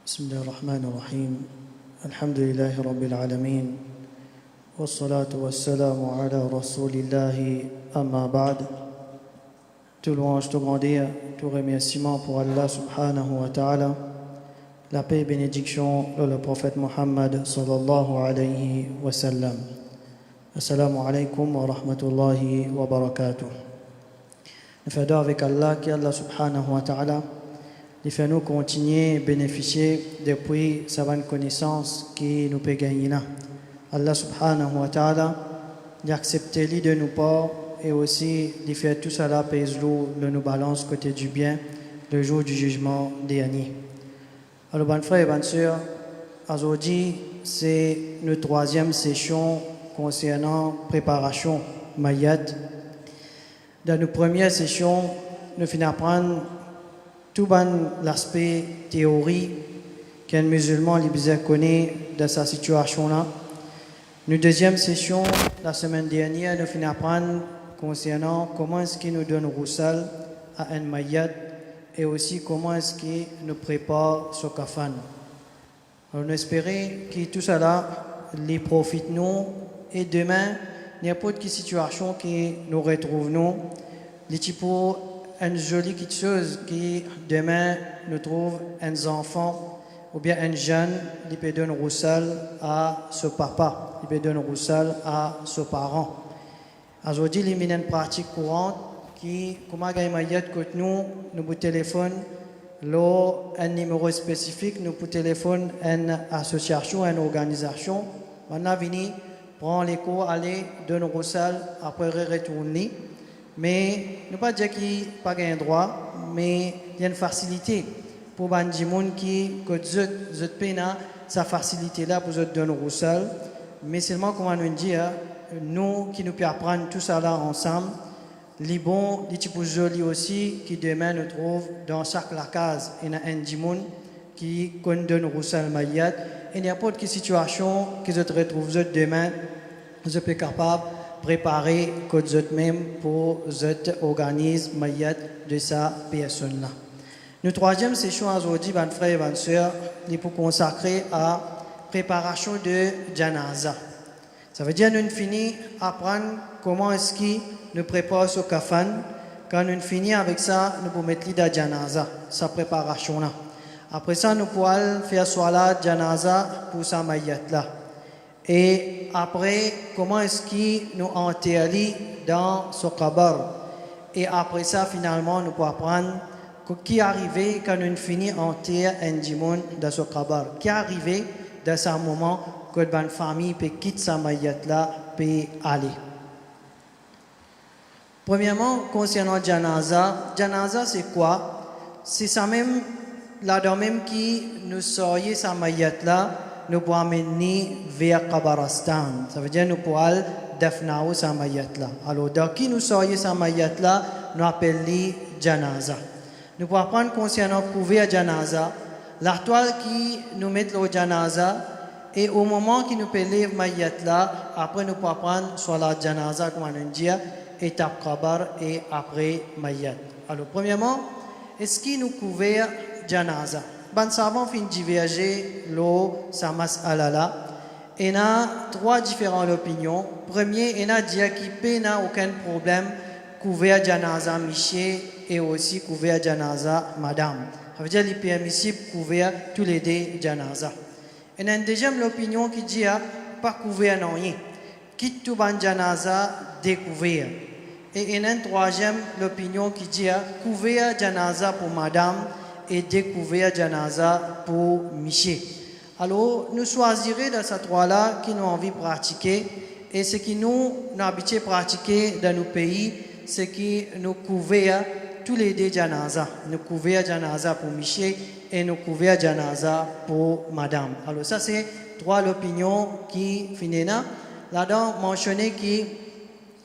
بسم الله الرحمن الرحيم الحمد لله رب العالمين والصلاة والسلام على رسول الله أما بعد. Tout louange, tout grandeur, tout remerciement pour Allah subhanahu wa ta'ala. La paix et bénédiction de le prophète Muhammad sallallahu alayhi wa sallam. Assalamu alaikum wa rahmatullahi wa barakatuh. Nous faisons avec Allah qui Allah subhanahu wa ta'ala il fait nous continuer à bénéficier depuis sa bonne connaissance qui nous peut gagner. Allah subhanahu wa ta'ala accepte lui de nous pas et aussi il fait tout cela pèse lourd de nous balance côté du bien le jour du jugement dernier. Alors bonnes frères et bonnes sœurs, aujourd'hui c'est notre troisième session concernant préparation Mayat. Dans nos premières sessions, nous finissons apprendre tout l'aspect théorie qu'un musulman libyen connaît dans sa situation-là. Notre deuxième session, la semaine dernière, nous finissons apprendre concernant comment est-ce qu'il nous donne roussal à un mayat et aussi comment est-ce qu'il nous prépare ce kafan. Alors, nous espérons que tout cela les profite nous et demain, n'importe quelle situation que nous retrouvons, les types une jolie petite chose qui demain nous trouve un enfant ou bien un jeune qui peut donner roussal à ce papa, il peut donner roussal à ce parent. Aujourd'hui, il y a une pratique courante qui, comme nous pour téléphone, un numéro spécifique, nous pour téléphone une association, une organisation. On a venu prendre les cours, aller donner roussal, après retourner. Mais ne pas dire qu'il n'y a pas un droit, mais il y a une facilité pour les gens qui ont sa facilité là pour nous donner roussal. Mais seulement, comme on nous dit, nous qui nous pouvons apprendre tout ça là ensemble, les bons, les types jolis aussi, qui demain nous trouvent dans chaque la case, il y a un gens qui donne roussal mayat. Et n'importe quelle situation que vous retrouvez demain, vous êtes capable préparer que vous même pour cet organisme mayat de sa personne-là. Notre troisième session aujourd'hui, mes frères et mes sœurs, est pour consacrer à préparation de janaza. Ça veut dire que nous finissons à apprendre comment est-ce qu'il nous prépare ce kafan. Quand nous finissons avec ça, nous pouvons mettre la janaza, sa préparation-là. Après ça, nous pouvons faire soit janaza pour sa mayat-là. Et après, comment est-ce qu'il nous enterre dans ce kabar? Et après ça, finalement, nous pouvons apprendre qui est arrivé quand nous finissons enterrer un dimon dans ce kabar. Qui est arrivé dans ce moment que une famille peut quitter sa mayat là, peut aller. Premièrement, concernant janaza, janaza c'est quoi? C'est ça même, là-dedans même qui nous sort sa mayat là, nous pouvons amener vers Kabarastan. Ça veut dire nous pouvons dafnaou sa mayat là. Alors, dans qui nous soyons sa mayat là, nous appelons janaza. Nous pouvons prendre concernant couvert janaza, la toile qui nous met le janaza, et au moment qui nous peut lever mayat là, après nous pouvons prendre soit la janaza, comme on dit, étape kabar et après mayat. Alors, premièrement, est-ce qu'il nous couvert janaza? Ben savants fin diverger lo sa mas'ala. Il y a trois différentes opinions. Premier, il y a dit qu'il n'y a aucun problème couvert janaza miché et aussi couvert janaza madame. Ça veut dire qu'il est permissible couvert tous les deux janaza. Il y a une deuxième opinion qui dit pas couvert non rien. Quitte tout ban janaza découvert. Et il y a une troisième opinion qui dit couvert janaza pour madame et découvert janaza pour Miché. Alors, nous choisirons dans ces trois-là qui nous ont envie de pratiquer. Et ce qui nous avons habitué à pratiquer dans nos pays, c'est que nous couvrons tous les deux janaza. Nous couvrons janaza pour Miché et nous couvrons janaza pour madame. Alors, ça, c'est trois opinions qui finissent là. Là-dedans, mentionné que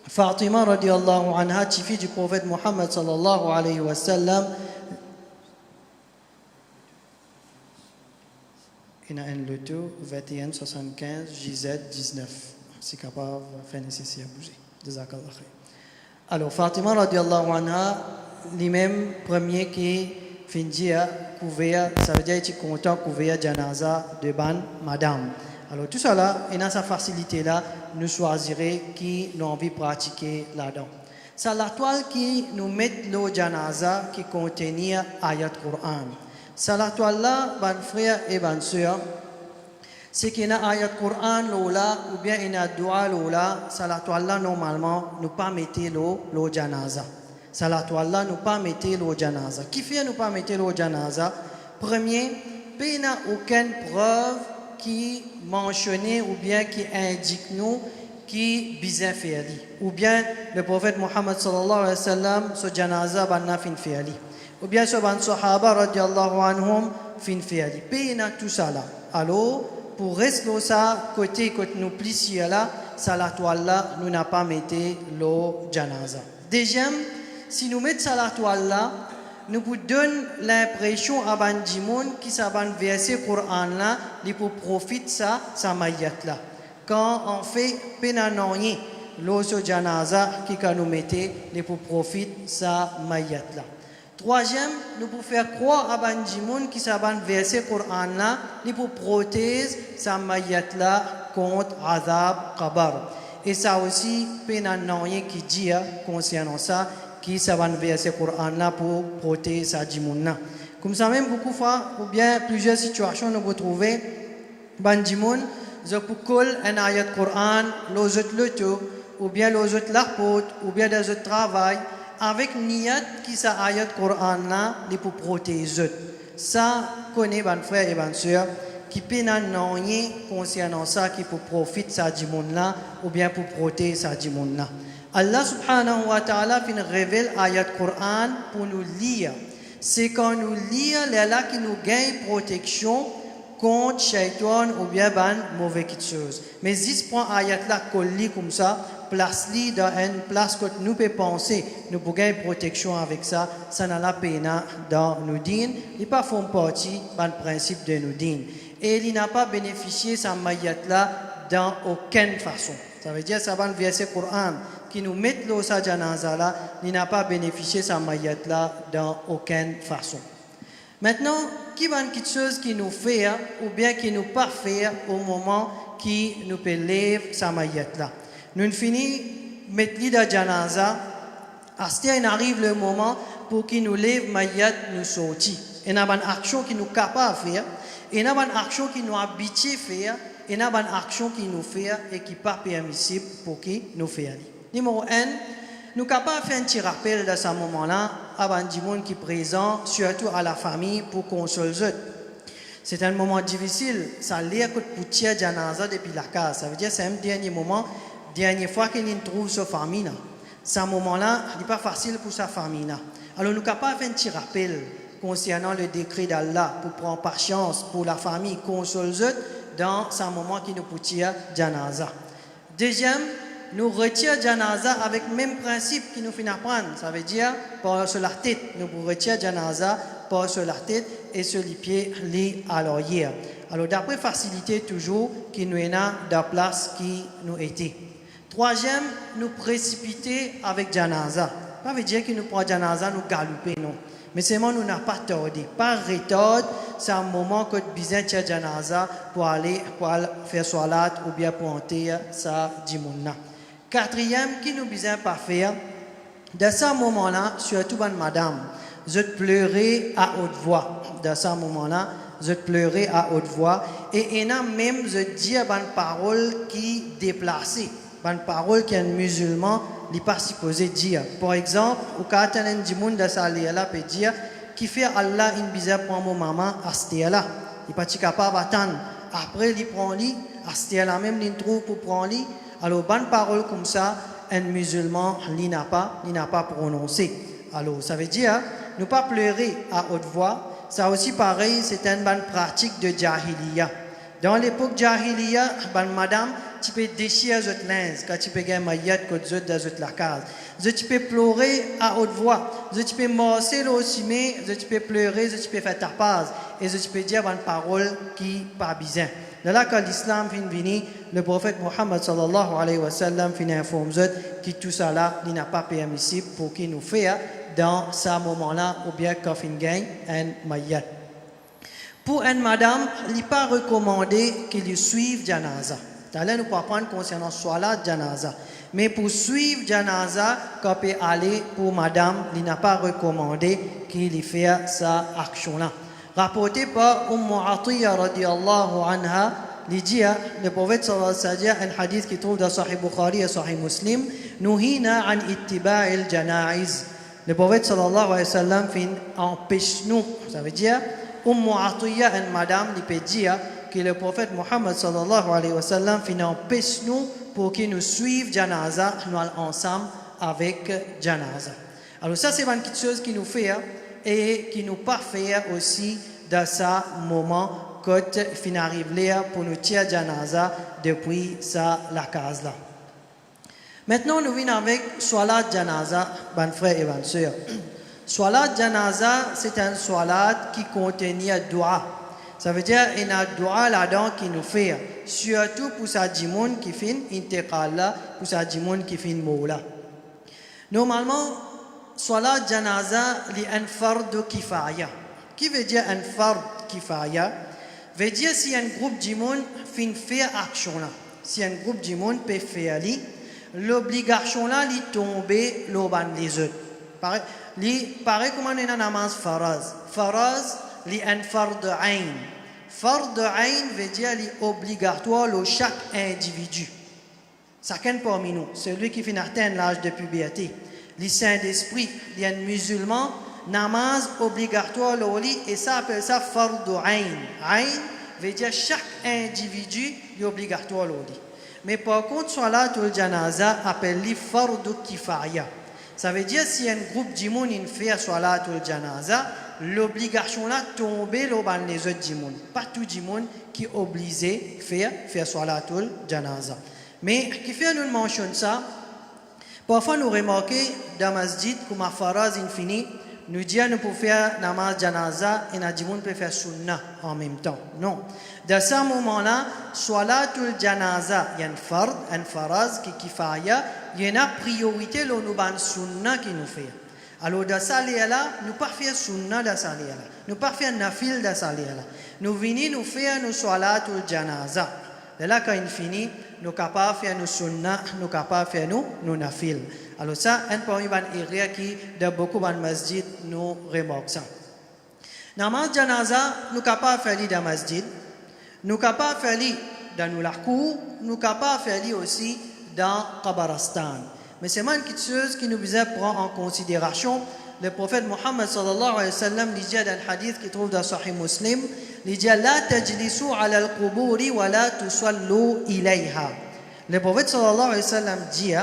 Fatima radiallahu anha, fille du prophète Muhammad sallallahu alayhi wa sallam, il y a un loto 21 75 JZ 19. C'est capable de faire nécessaire à bouger. Jazakallah khair. Alors, Fatima radiallahu anha, lui-même, premier qui fin dire couvert, ça veut dire que tu es content couvert janaza de ban madame. Alors tout ça là, et dans sa facilité là, nous choisirons qui nous envie de pratiquer là-dedans. C'est la toile qui nous met le janaza qui contient ayat Quran. C'est la toile là, ban frère et ban sœur, c'est qu'il y a ayat Quran là, ou bien il y a dua là, c'est la toile là normalement, nous pas mettre le janaza. C'est la toile là, nous pas mettre le janaza. Qui fait nous pas mettre le janaza? Premier, il n'y a aucune preuve qui mentionne ou bien qui indique nous qui bizarre fiali ou bien le prophète Muhammad sallallahu alayhi wa sallam ce janaza banna fin fiali ou bien ce ban sahaba radiallahu anhum fin fiali payna tout ça là alors pour rester ça côté nous plissier là ça la toile là nous n'a pas metté le janaza. Deuxième, si nous mettons ça la toile là nous vous donne l'impression à Bandimoun qui s'aban verset Coran là, il pour profiter ça, sa mayat là. Quand on fait pénanoyer l'osso janaza qui can nous mettez, il pour profiter sa mayat là. Troisième, nous pour faire croire à Bandimoun qui s'aban verset Coran là, il pour protéger sa mayat là contre azab qabar. Et ça aussi pénanoyer qui dit concernant ça. Qui savent verser le Coran là pour protéger sa djimouna. Comme ça même beaucoup de fois, ou bien plusieurs situations nous retrouvons, bandimoun, je peux coller un ayat Coran, les autres le tout, ou bien les autres la porte, ou bien les autres travail, avec niyat qui sa ayat Coran là, pour protéger. Ça connaît ban frère et ban sœur, qui peut n'en rien concernant ça, qui pour profiter sa djimouna, ou bien pour protéger sa djimouna. Allah subhanahu wa ta'ala révèle ayat Coran pour nous lire. C'est quand nous lisons les là qui nous gagne protection contre shaitan ou bien ban mauvais choses. Mais si prend ayat là qu'on lit comme ça, place-li dans une place que nous pouvons penser, nous pouvons gagner protection avec ça, ça n'a la peine dans nous din, il pas font partie ban principe de nous din. Et il n'a pas bénéficié de sa mayat là dans aucune façon. Ça veut dire ça va le verset Coran qui nous met le sa janaza là, il n'a pas bénéficié de sa mayat là dans aucune façon. Maintenant, qui va une chose qui nous fait ou bien qui nous pas faire au moment qui nous peut lever sa mayat là. Nous finissons mettre l'idée de janaza, à ce il arrive le moment pour qu'il nous lève mayat nous sorti. Il y a une action qui nous capable de faire, il y a une action qui nous habitué à faire. Il y a une action qui nous fait et qui n'est pas permissible pour qui nous fait. Numéro 1, nous sommes capables de faire un petit rappel de ce moment-là à Bandimoun qui est présent, surtout à la famille, pour consoler. C'est un moment difficile, ça l'air que pour tirer janaza depuis la case. Ça veut dire que c'est un dernier moment, dernière fois qu'il trouve sa famille. Ce moment-là, il n'est pas facile pour sa famille. Alors nous sommes capables de faire un petit rappel concernant le décret d'Allah pour prendre patience pour la famille, consoler dans ce moment qui nous retire janaza. Deuxième, nous retirons janaza avec le même principe qui nous fait apprendre. Ça veut dire, par sur la tête, nous retirons janaza par sur la tête et sur les pieds, les à l'arrière. Alors, d'après facilité toujours, qui nous est dans la place qui nous était. Troisième, nous précipiter avec janaza. Ça veut dire que nous prenons janaza, nous galoper, non. Mais seulement nous n'avons pas tardé. Pas retard, c'est un moment que nous besoin de janaza pour aller faire salat ou bien pour entrer sa dimouna. Quatrième, qui nous besoin pas faire, dans ce moment-là, surtout madame, je pleurais à haute voix. Dans ce moment-là, je pleurais à haute voix. Et il y a même, je dis, une parole qui déplacée. Une parole qui est un musulman n'est pas supposé dire. Par exemple, au cas où un dimoun de sa là peut dire qui fait Allah une bizarre pour mon maman à ce là. Il n'est pas capable d'attendre. Après, il prend lui, à ce là même, il trouve pour prendre lui. Alors, bonne parole comme ça, un musulman n'a pas prononcé. Alors, ça veut dire, ne pas pleurer à haute voix. Ça aussi, pareil, c'est une bonne pratique de jahiliya. Dans l'époque jahiliya, madame, tu peux déchirer votre linge, quand tu peux gagner maillat que tu dans la case. Tu peux pleurer à haute voix. Tu peux morcer aussi, mais tu peux pleurer, tu peux faire ta pause. Et tu peux dire une parole qui n'est pas bizarre. De là que l'islam fin vini, le prophète Mohammed sallallahu alayhi wa sallam fin informe que tout ça là, il n'a pas permissible pour qu'il nous fait dans ce moment-là ou bien quand fin gagne un mayyat. Pour une madame, il n'est pas recommandé qu'il suive janaza. D'ailleurs, nous pouvons prendre concernant salat janaza. Mais pour suivre janaza, quand peut aller pour madame, il n'a pas recommandé qu'il fasse cette action-là. Rapporté par Atiyya radiyallahu anha, le prophète sallallahu alayhi wa sallam, un hadith qui trouve dans Sahih Bukhari et Sahih Muslim, nuhina an ittiba'il janaiz. Le prophète sallallahu alayhi wa sallam empêche nous, ça veut dire, Atiyya, une madame, il peut dire que le prophète Mohammed sallallahu alayhi wa sallam empêche nous pour qu'il nous suive janaza, nous allons ensemble avec janaza. Alors ça, c'est une petite chose qui nous fait et qui nous parfait aussi dans ce moment quand il arrive là pour nous tirer janaza depuis la case là. Maintenant, nous venons avec Salat Janaza, mes frères et mes sœurs. Salat Janaza, c'est un salat qui contient dua. Ça veut dire qu'il y a un dua là-dedans qui nous fait, surtout pour sa djimoun qui fait intégrale là, pour sa djimoun qui fait moula. Normalement, Salat Janaza, il y a un fard kifaya. Qui veut dire un fard kifaya? Veut dire si un groupe djimoun fait action là. Si un groupe djimoun peut faire l'obligation là, il tombe l'oban les autres. Pareil comme on a namaz faraz. Faraz, li un fard ayn. Fard ayn veut dire li obligatoire pour chaque individu. Chacun parmi nous, celui qui finit atteindre l'âge de puberté, li saint d'esprit, li un musulman, namaz obligatoire pour lui et ça appelle ça fard ayn. Ayn veut dire chaque individu est obligatoire pour lui. Mais par contre, Salatul Janaza appelle li fard kifaya. Ça veut dire si un groupe d'imoun fait Salatul Janaza, l'obligation là tombe les autres djimoun. Pas tout djimoun qui est obligé de faire Salatul Janaza. Mais qui fait nous mentionne ça, parfois nous remarquons dans masjid comme à Faraz infini, nous disons nous pouvons faire namaz janaza et nous djimoun peut faire sunna en même temps. Non. Dans ce moment-là, Salatul Janaza, il y a un faraz qui kifaya, il y a une priorité là nous ban sunna qui nous fait. Alors dans ça là, nous pas faire sunna dans ça là. Nous pas faire nafil dans ça là. Nous venons nous faire nos Salatul Janaza. De là quand il finit, nous capables faire nos sunna, nous capables faire nos nafil. Alors ça, un parmi les erreurs qui dans beaucoup de masjid nous remarquent ça. Namaz janaza, nous capables faire dans masjid, nous capables faire dans nos lacours, nous capables faire aussi dans Qabaristan. Mais c'est une petite chose qui nous besoin prendre en considération. Le prophète Mohammed sallallahu alayhi wa sallam dit dans un hadith qui trouve dans Sahih Muslim, il dit la tajlisu ala al-quburi wa la tusallu ilayha. Le prophète sallallahu alayhi wa sallam dit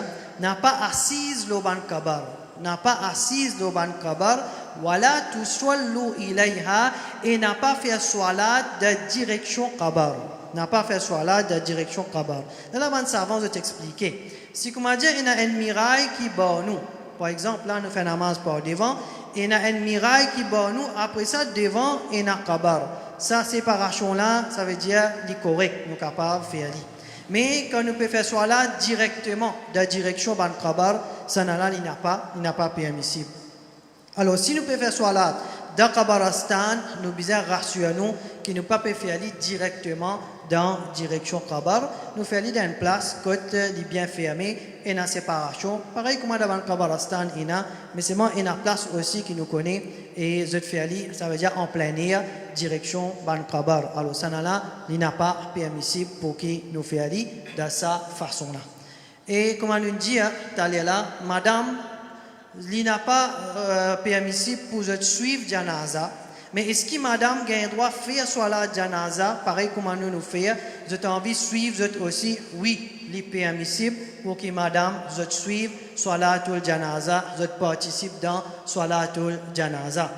n'a pas assise le ban kabar, n'a pas assise le ban kabar, wa la tusallu ilayha et n'a pas fait salat de direction kabar. N'a pas fait salat de direction kabar. Dans la bande savant je t'expliquer. Si comme dire il y a un mirail qui bat nous. Par exemple, là, nous faisons namaz par devant, et il y a un mirail qui bat nous, après ça, devant, il y a un kabar. Ça, séparation-là, ça veut dire qu'il est correct, nous sommes capables de faire. Mais quand nous pouvons faire soit là directement, dans la direction de kabar, ça il n'a pas permissible. Alors, si nous pouvons faire soit là, dans Qabaristan, nous devons rassurer nous que nous ne pouvons pas faire directement dans la direction Qabar. Nous faisons dans une place côté bien fermée et dans séparation. Pareil comme dans Qabaristan, mais c'est une place aussi qui nous connaît et ça veut dire en plein air, direction Ban Qabar. Alors ça il n'a pas permissible pour que nous fassions de cette façon-là. Et comme on nous dit, madame, il n'a pas permissible pour suivre janaza. Mais est-ce que madame a le droit de faire salat janaza, pareil comme nous faisons, vous avez envie de suivre aussi? Oui, il est permissible pour que madame suive salatul janaza, vous participe dans salatul janaza.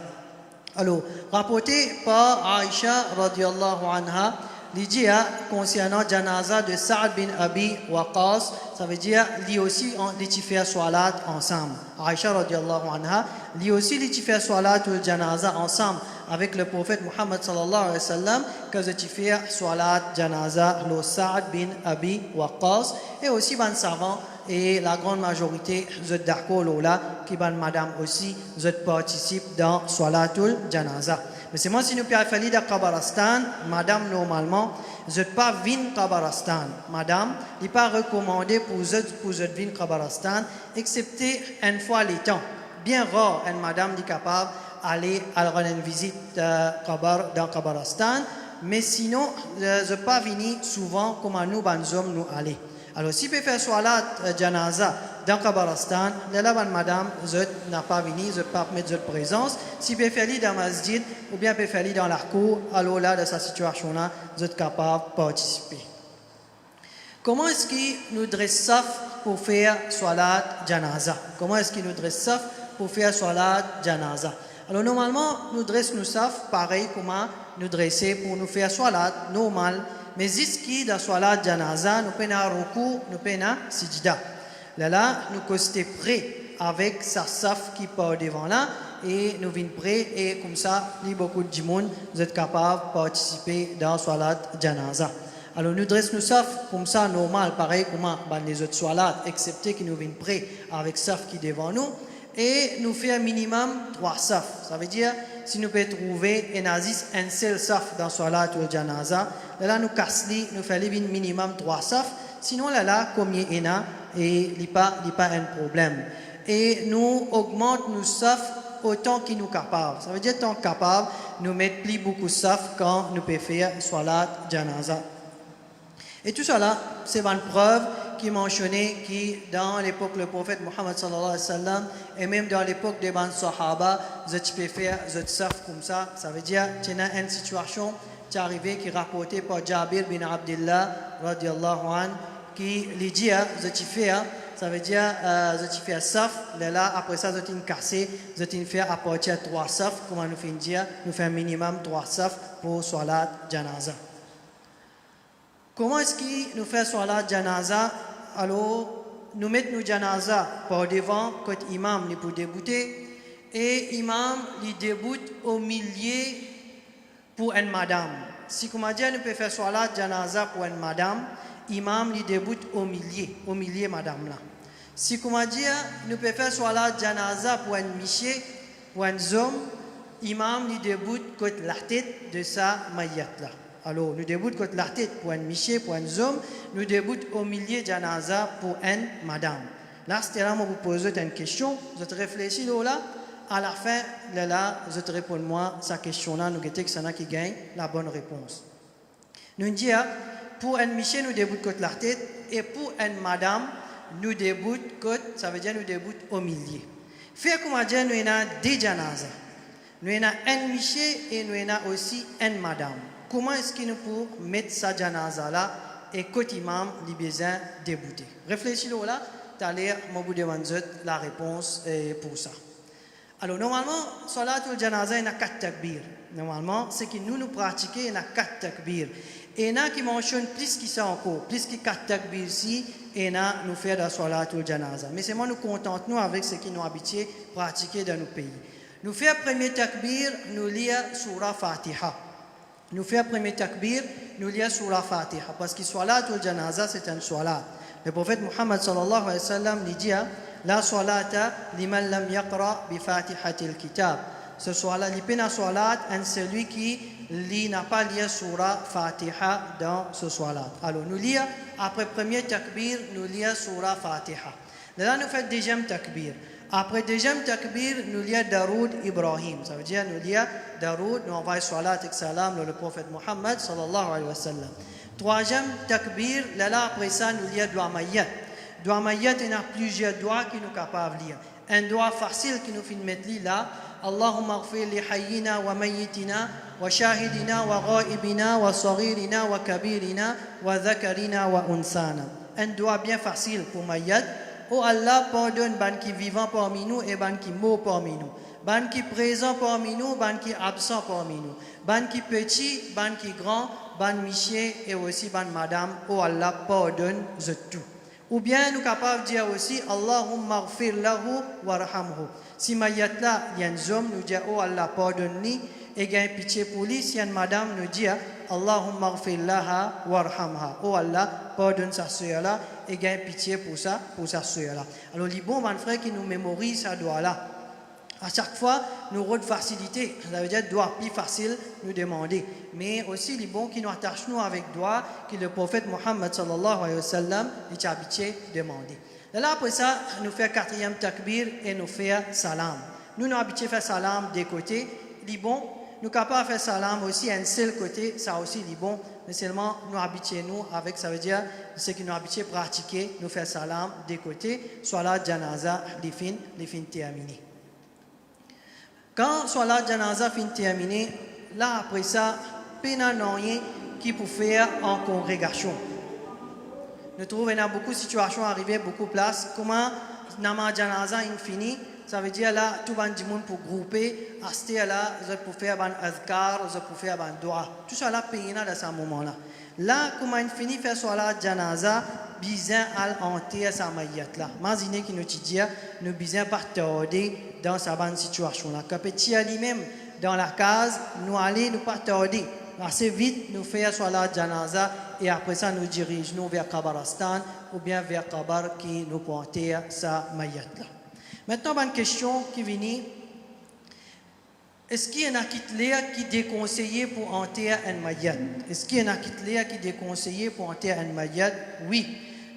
Alors, rapporté par Aïcha radiyallahu anha, il dit concernant janaza de Sa'd bin Abi Waqas, ça veut dire lui aussi les fait salat ensemble. Aïcha radiyallahu anha, lui aussi les fait salat ou janaza ensemble avec le prophète Muhammad sallallahu alayhi wa sallam que je fais salat janaza le Sa'd bin Abi Waqqas et aussi ban savant et la grande majorité je d'accord là qui ban madame aussi je participe dans salatul janaza. Mais c'est moi si nous pouvons faire de Kabarastan, madame normalement je ne pas venir Kabarastan. Madame, il n'est pas recommandé pour je venir Kabarastan, excepté une fois les temps. Bien rare, une madame est capable d'aller à une visite dans Kabarastan, mais sinon, je ne pas venir souvent comme nous, les hommes, nous aller. Alors, si vous faites salat janaza dans Kabarastan, là, madame, je n'ai pas venu, je ne peux pas mettre de présence. Si vous faites dans masjid ou bien vous faites dans la cour, alors là, dans cette situation-là, vous êtes capable de participer. Comment est-ce qu'il nous dresse saf pour faire salat janaza? Comment est-ce qu'il nous dresse saf pour faire salat janaza? Alors, normalement, nous dressons nous saf pareil comment nous dresser pour nous faire salat normal. Mais ici, dans salat janaza, nous prenons un recours, nous prenons sijda. Là, nous costons prêts avec sa saf qui part devant là et nous venons prêts et comme ça, beaucoup de monde, vous êtes capables de participer dans salat janaza. Alors nous dressons nous saf comme ça, normal, pareil comme les autres salat, excepté que nous venons prêts avec saf qui est devant nous. Et nous faisons minimum 3 saf. Ça veut dire, si nous pouvons trouver un seul saf dans salat ou janaza, là nous cassons, nous faisons minimum 3 saf. Sinon, là, combien il y en a, et il n'y a pas un problème. Et nous augmentons nos saf autant qu'il nous capable. Ça veut dire, tant capable, nous mettons plus beaucoup de saf quand nous pouvons faire salat janaza. Et tout cela, c'est une preuve qui mentionnait que dans l'époque du prophète Muhammad sallallahu alayhi wa sallam et même dans l'époque des bans sahaba, je peux faire je saf comme ça. Ça veut dire qu'il y a une situation qui est arrivée qui est rapportée par Jabir bin Abdullah radiallahu anhu qui lui dit je fais ça veut dire je fais saf là après ça je t'ai cassé je t'ai fait à partir de 3 saf comment nous faisons dire nous faisons minimum 3 saf pour salat janaza. Comment est-ce qu'il nous fait salat janaza? Alors, nous mettons nos janaza par devant, quand imam pour débuter, et imam il débute au milieu pour une madame. Si comme dit, nous pouvons faire salat janaza pour une madame, imam il débute au milieu madame là. Si comme dit, nous pouvons faire salat janaza pour un monsieur, pour un homme, imam il débute côté la tête de sa maillette là. Alors, nous débutons côté la tête pour un monsieur, pour un homme, nous débutons au milieu de janaza pour une madame. Là, c'est là, moi, vous posez une question, je te réfléchis là, à la fin, là, je te réponds moi, cette question-là, nous guettons que c'est là qui gagne la bonne réponse. Nous disons, pour un monsieur, nous débutons côté la tête, et pour une madame, nous débutons côté, ça veut dire nous débutons au milieu. Fait comme dire, nous avons 2 janazas. Nous avons un monsieur et nous avons aussi une madame. Comment est-ce qu'il nous peut mettre sa janaza là et côté imam, il a besoin de débuter? Réfléchis-le là, tu as l'air, moi, vous demandez la réponse pour ça. Alors, normalement, salatul janaza, il y a 4 takbir. Normalement, c'est que nous pratiquons, il y a 4 takbir. Et il y a qui mentionnent plus que ça encore, plus que 4 takbir ici, et il y a nous faire la salatul janaza. Mais c'est moi, nous contentons avec ce qui nous habitués à pratiquer dans nos pays. Nous faisons le premier takbir, nous lisons surah Fatiha. Nous faisons le premier takbir, nous lisons surah Fatiha. Parce que salatul janaza, c'est un salat. Le prophète Muhammad sallallahu alayhi wa sallam dit la salata liman lam yaqra bi fatihatil kitab. Ce salat, l'ipena salat, c'est celui qui n'a pas lu surah Fatiha dans ce salat. Alors nous lisons, après le premier takbir, nous lisons surah Fatiha. Là, nous faisons le deuxième takbir. Après le deuxième takbir, nous lisons Daroud Ibrahim. Ça veut dire, nous lisons Daroud, nous envoyons salat et salam le prophète Muhammad sallallahu alayhi wa sallam. Troisième takbir, là après ça, nous lisons Dua Mayyat. Dua Mayyat, il y a plusieurs doigts qui nous capables de lire. Un doigt facile qui nous fait mettre là. Allahumma ghfir li hayyina wa mayyitina wa shahidina wa ghaibina wa saghirina wa kabirina wa dhakarina wa unsana. Un doigt bien facile pour Mayyat. Oh Allah, pardonne ban qui vivant parmi nous et ban qui mort parmi nous. Ban qui présent parmi nous, ban qui absent parmi nous. Ban qui petit, ban qui grand, ban monsieur et aussi ban madame. Oh Allah, pardonne tout. Ou bien nous capables de dire aussi Allahumma ghfir lahu warhamhu. Si mayat là, il y a un homme, nous dit oh Allah, pardonne-lui et gain pitié pour lui si une madame nous dit Allahumma ghfir laha warhamha. Oh Allah, pardonne sa sœur là et gain pitié pour sa sœur là. Alors les bons frères qui nous mémorisent ça doit là. À chaque fois, nous avons de facilité, ça veut dire doigt plus facile nous demander. Mais aussi les bons qui nous attachent nous avec doigt, que le prophète Mohammed sallallahu alayhi wa sallam est habitué de demander. Et là après ça, nous faisons quatrième takbir et nous faisons salam. Nous sommes habitués à faire salam des côtés. Les bons, nous sommes capables de faire salam aussi à un seul côté, ça aussi les bons. Mais seulement nous habitués nous avec, ça veut dire ce qui nous habitués à pratiquer, nous faire salam des côtés, soit la janaza, les fins terminés. Quand soit la janaza fin terminée, là après ça, pas rien qui peut faire en congrégation. Nous trouvons qu'il y a beaucoup de situations arrivées, beaucoup de places. Comment nama janaza infini, ça veut dire là tout le monde pour grouper, acheter là, pour faire un azkar, pour faire un dua. Tout ça là payé dans ce moment-là. Là, comment infini faire soit la janaza, bizarre à hanter sa maillette là. Imaginez qu'il nous dit, nous bizarre partager dans sa bonne situation là. Quand petit lui-même dans la case, nous aller nous partager. Assez vite, nous faisons soit la janaza et après ça, nous dirigeons vers Kabaristan ou bien vers Kabar qui nous pointe sa maillette là. Maintenant, une question qui vient. Est-ce qu'il y en a qui déconseillé pour hanter un maillette? Est-ce qu'il y en a qui déconseillé pour hanter un maillette? Oui.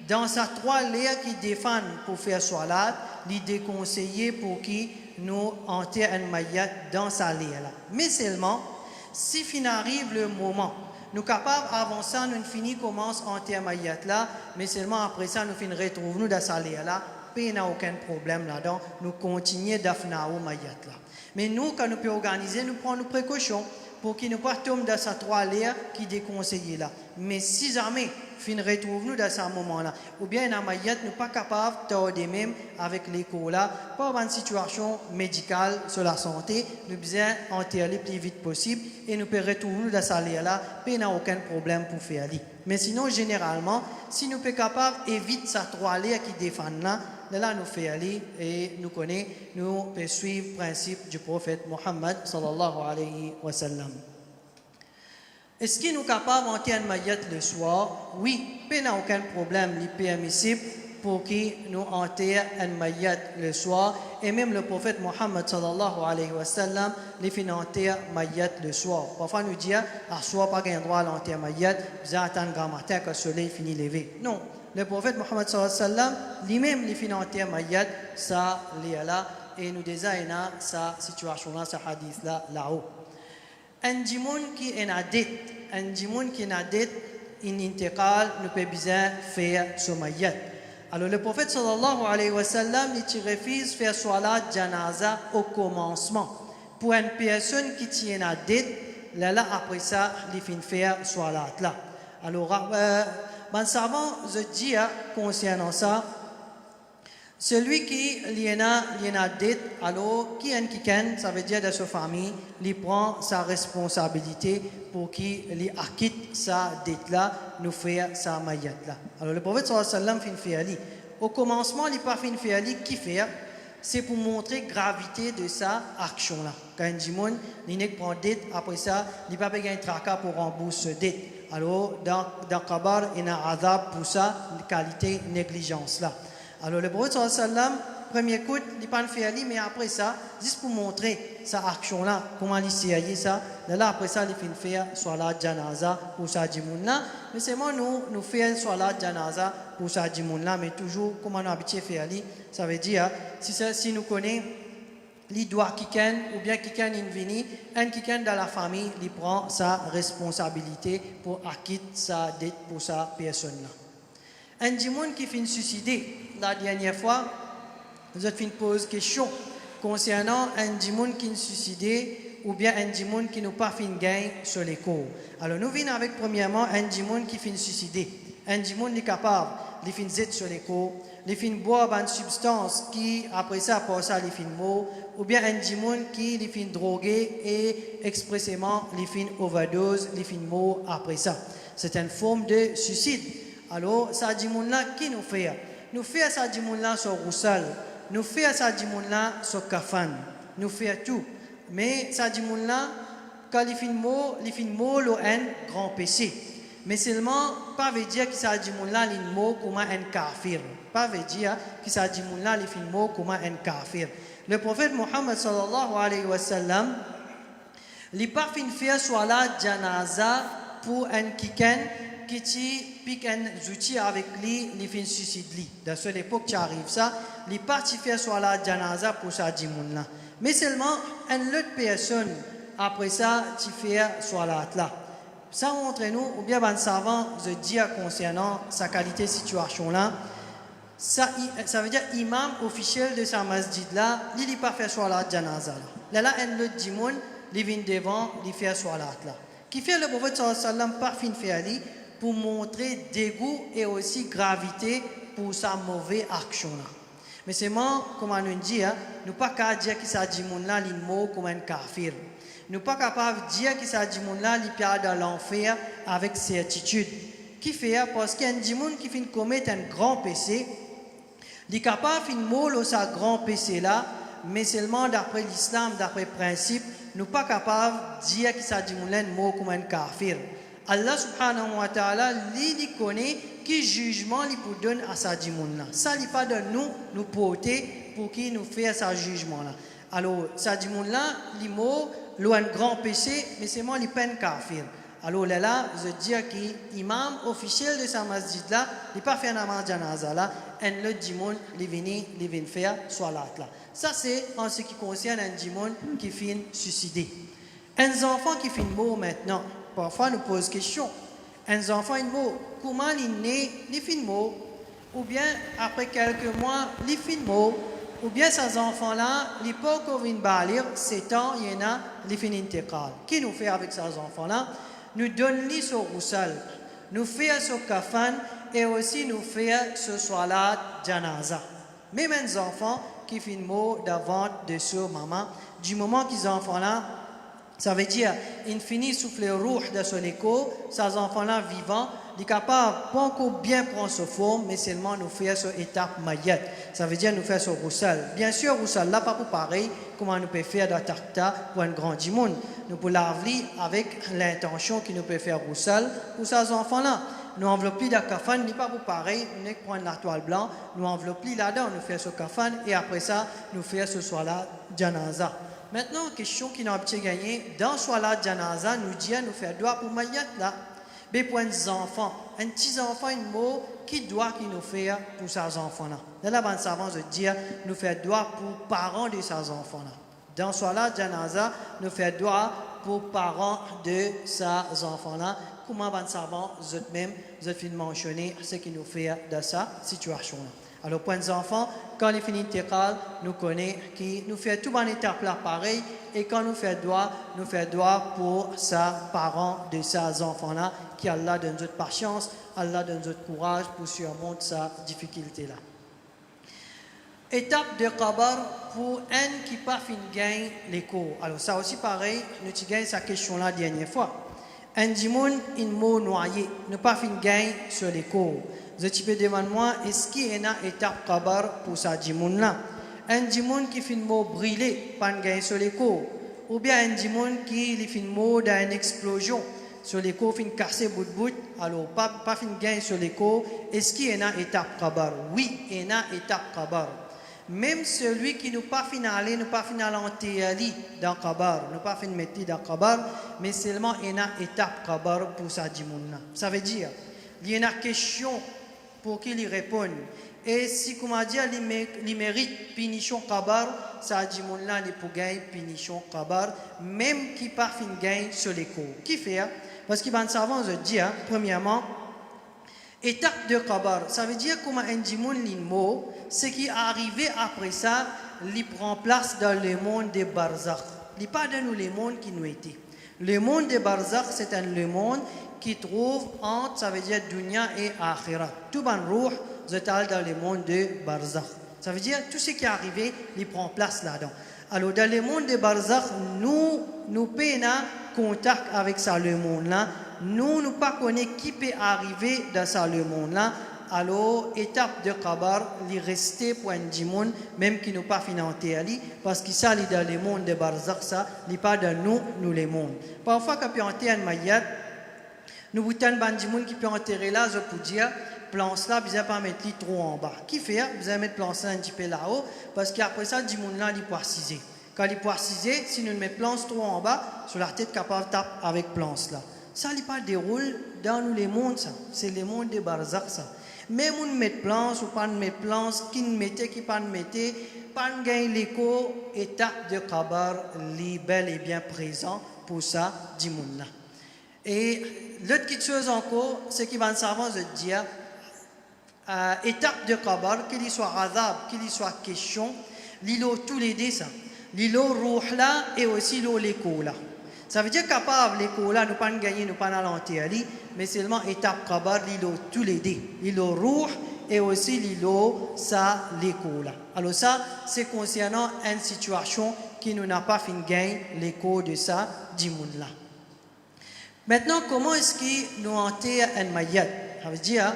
Dans ces trois léas qui défendent pour faire salat, il déconseillé pour qui nous hanter un maillette dans sa léa là. Mais seulement, si fin arrive le moment, nous sommes capables avant ça, nous finissons commence à hanter un maillette là, mais seulement après ça, nous finissons retrouver nous dans sa léa là, il n'y a aucun problème là-dedans, nous continuons d'afna au maillette là. Mais nous, quand nous pouvons organiser, nous prenons nos précautions pour qu'il ne pas tomber dans ces trois léas qui déconseillent là. Mais si jamais, fin retrouve-nous dans ce moment-là, ou bien un maillette, nous ne sommes pas capables de même avec l'écho là, pour une situation médicale sur la santé, nous devons enterrer le plus vite possible et nous pouvons retrouver dans ce léa-là, il n'y a aucun problème pour faire aller. Mais sinon, généralement, si nous sommes capables d'éviter ces trois léas qui défendent là, nous faisons aller et nous connaissons, nous pouvons suivre le principe du prophète Mohammed sallallahu alayhi wa sallam. Est-ce qu'il nous capable d'enterrer une maillette le soir? Oui, il n'y a aucun problème, il est permissible pour qui nous enterre une maillette le soir. Et même le prophète Mohammed sallallahu alayhi wa sallam, il fait enterrer une maillette le soir. Parfois, nous dit, à soir, pas un droit à l'enterrer maillette, vous attendez grand matin que le soleil finit lever. Non. Le prophète Mohammed sallallahu alayhi wa sallam, lui-même, il fait enterrer maillette, ça, là, et nous désignons sa situation là, sa hadith là-haut. Un djimoun qui est nadet, in intégrale, ne peut bien faire ce maillette. Alors le prophète sallallahu alayhi wa sallam, il refuse de faire salat janaza au commencement. Pour une personne qui tient nadet, là après ça, il finit faire salat là. Alors, ben savant, je dis concernant ça, celui qui y en a dette, alors qui en quiconque, ça veut dire de sa famille, il prend sa responsabilité pour qu'il acquitte sa dette là, nous faire sa maillette là. Alors le prophète sallallahu alayhi wa sallam fait faire ali. Au commencement, il n'a pas fait faire ali, qui fait? C'est pour montrer la gravité de sa action là. Quand un dimon, il prend dette, après ça, il n'a pas besoin de tracas pour rembourser dette. Alors dans Kabar, il y a un azab pour ça, une qualité négligence là. Alors le prophète sallallahu alayhi wa sallam, premier coup, il n'a pas fait ali, mais après ça, juste pour montrer sa action là, comment il s'est ça, là après ça, il fait faire soit la janaza pour sa djimoun là, mais c'est moi nous faisons soit la janaza pour sa djimoun là, mais toujours comment nous habitués à faire ali, ça veut dire si nous connaissons les doigts quiken ou bien quiken invini, un quiken dans la famille, il prend sa responsabilité pour acquitter sa dette pour sa personne là. Un djimoun qui finit suicider, la dernière fois, nous avons fait une pause question concernant un djimoun qui est suicidé ou bien un djimoun qui n'a pas fait une gain sur les cours. Alors nous venons avec premièrement un djimoun qui finit suicider. Un djimoun est capable de finir zette sur les cours, de finir boire une substance qui après ça passe à les finir mort, ou bien un djimoun qui les finit drogué et expressément les finit overdose, les finit mort après ça. C'est une forme de suicide. Alors, ça djimoun là, qui nous fait? Nous fait ça djimoun là sur roussal, nous fait ça djimoun là sur kafan, nous fait tout. Mais ça djimoun là, quand les films le un grand péché. Mais seulement, pas veut dire que ça dit là les mots comme un kafir. Pas veut dire que ça dit là les films comme un kafir. Le prophète Mohammed sallallahu alayhi wa sallam, il pas fin faire soit la janaza pour un kiken qui pique un outil avec lui, il fait suicide lui. Dans cette époque, tu arrives ça, il pas faire soit la janaza pour ça dit là. Mais seulement une autre personne après ça, tu fais soit la là. Ça montre nous, ou bien un savant de dire concernant sa qualité situation là. Ça veut dire imam officiel de sa masjid là, il n'est pas fait soit la janaza là. Là, un autre dimon, il vient devant, il fait soit la là. Qui fait le prophète sallallahu alayhi wa sallam par fin faire pour montrer dégoût et aussi gravité pour sa mauvaise action là. Mais c'est moi, comme on nous dit, nous pas qu'à dire que ça dit mon là, les mots comme un kafir. Nous pas capable de dire que ça dit mon là, il perd dans l'enfer avec certitude. Qui fait parce qu'il y a un dimon qui fait commettre un grand péché, il est capable de faire sa grand péché là, mais seulement d'après l'islam, d'après le principe, nous pas capable de dire que ça dit mon là, mot comme un kafir. Allah subhanahu wa ta'ala, il connaît qui jugement il pour donner à sa dimoun là. Ça n'est pas de nous porter pour qui nous fait sa jugement là. Alors, sa dimoun là, il mot, un grand péché, mais c'est moi, il peine kafir. Alors là, je dis que l'imam officiel de sa masjid là, il n'a pas fait un namaz janaza là, et le dimoun, il vient faire salat là. Ça c'est en ce qui concerne un dimoun qui finit suicider. Un enfant qui finit mort maintenant, parfois nous pose question. Un enfant est mort, comment il est né, il finit mort, ou bien après quelques mois, il finit mort, ou bien ces enfants-là, les pauvres viennent balir, 7 ans, il y en a, ils finissent intégrales. Qui nous fait avec ces enfants-là? Nous donnons ce roussal, nous faisons ce kafan et aussi nous faisons ce salat janaza. Même les enfants qui finissent mort devant de ce maman, du moment qu'ils enfants-là, ça veut dire, ils finissent souffler le rouh de son écho, ces enfants-là vivants, ils sont capables, pas encore bien prendre ce forme, mais seulement nous faire cette étape mayat. Ça veut dire nous faire ce roussal. Bien sûr, roussal là, pas pour pareil, comment nous pouvons faire de tarta pour un grand dimon. Nous pouvons laver avec l'intention qu'il nous peut faire roussal pour ces enfants-là. Nous enveloppons de kafan, n'est pas pour pareil, nous prenons la toile blanche, nous enveloppons là-dedans, nous faisons ce kafan, et après ça, nous faisons ce soir-là, janaza. Maintenant, question qui n'a pas gagné, dans Salat Janaza, nous dit nous faire droit pour Mayat là. Mais pour les enfants, un petit enfant, un mot qui doit qu'il nous faire pour ces enfants-là. Là, la savant de dire nous faire droit pour parents de ces enfants-là. Dans Salat Janaza, nous faire droit pour parents de ces enfants-là. Comment van savant, vous même, vous êtes mentionné ce qui nous fait de cette situation-là. Alors, pour les enfants, quand les finis intégral, nous connaissons qui nous fait tout en étape là pareil, et quand nous fait droit pour sa parents de ces enfants-là, qui Allah donne notre patience, Allah donne notre courage pour surmonter sa difficulté là. Étape de Qabar pour un qui pas fin gagne les cours. Alors, ça aussi pareil, nous avons gagné cette question-là la dernière fois. Un dimoun, une mot noyé, ne pas fin gagne sur les cours. Je peux demander moi, est-ce qu'il y a une étape Qabar pour ça dimoun là? Un dimoun qui fait mot brûlé, pas gagner sur les cours. Ou bien un dimoun qui fait mot d'une explosion sur les cours, fin casser bout de bout, alors pas fin gagner sur les cours. Est-ce qu'il y a une étape Qabar? Oui, il y a une étape Qabar. Même celui qui nous pas finalé, nous pas final enterré dans Qabar, nous pas fin mettre dans Qabar, mais seulement il y a une étape Qabar pour ça dimoun là. Ça veut dire, il y a une question pour qu'il y réponde. Et si, comme on dit, il mérite punition Qabar, ça dit mon là, il peut gagner punition Qabar, même qui pas fin gagne sur les cours. Qui fait? Parce qu'il va en savoir, je dis, premièrement, étape de Qabar, ça veut dire comment un dimon l'immo, ce qui est arrivé après ça, il prend place dans le monde des barzakh. Il n'est pas de nous le monde qui nous était. Le monde des barzakh, c'est le monde qui trouve entre, ça veut dire dunya et akhirat. Tout ban rouh, vous êtes dans le monde de barzakh. Ça veut dire tout ce qui est arrivé, il prend place là-dedans. Alors dans le monde de barzakh, nous payons contact avec ça le monde là. Nous pas connaissons qui peut arriver dans ça le monde là. alors étape de Kabar, il rester pour un dimoun, même qui nous pas finanté ali, parce qu'il s'allie dans le monde de Barzakh, ça, il pas dans nous les mondes. Parfois, quand on enterre un mayat, nous boutons un dimoun qui peut enterrer là, je peux dire, planche là, vous n'avez pas mettre trop en bas. Qui fait? Vous allez mettre planche là un petit peu là-haut, parce qu'après ça, le dimoun là, il peut assiser. Quand il peut assiser, si nous mettons planche trop en bas, sur la tête capable de taper avec planche là. Ça, il pas déroule dans nous les mondes, ça. C'est les mondes de Barzakh, ça. Même on met planche ou pas de mettre planche, qui ne mettait, qui pas de mettait, pas de gagner l'écho, étape de Kabar, les bel et bien présent pour ça, dimoun là. Et l'autre petite chose encore, c'est qu'il va savoir de dire, étape de Kabar, qu'il y soit azab, qu'il y soit question, l'îlot tous les deux ça. L'îlot rouh là et aussi l'îlot l'écho là. Ça veut dire capable l'écho là, nous pas gagner, nous pas aller, mais seulement étape Kabar, l'îlot tous les deux. L'îlot rouh et aussi l'îlot ça l'écho là. Alors ça, c'est concernant une situation qui nous n'a pas fait gagner l'écho de ça, dimoun là. Maintenant, comment est-ce que nous enterrons un mayat? Ça veut dire,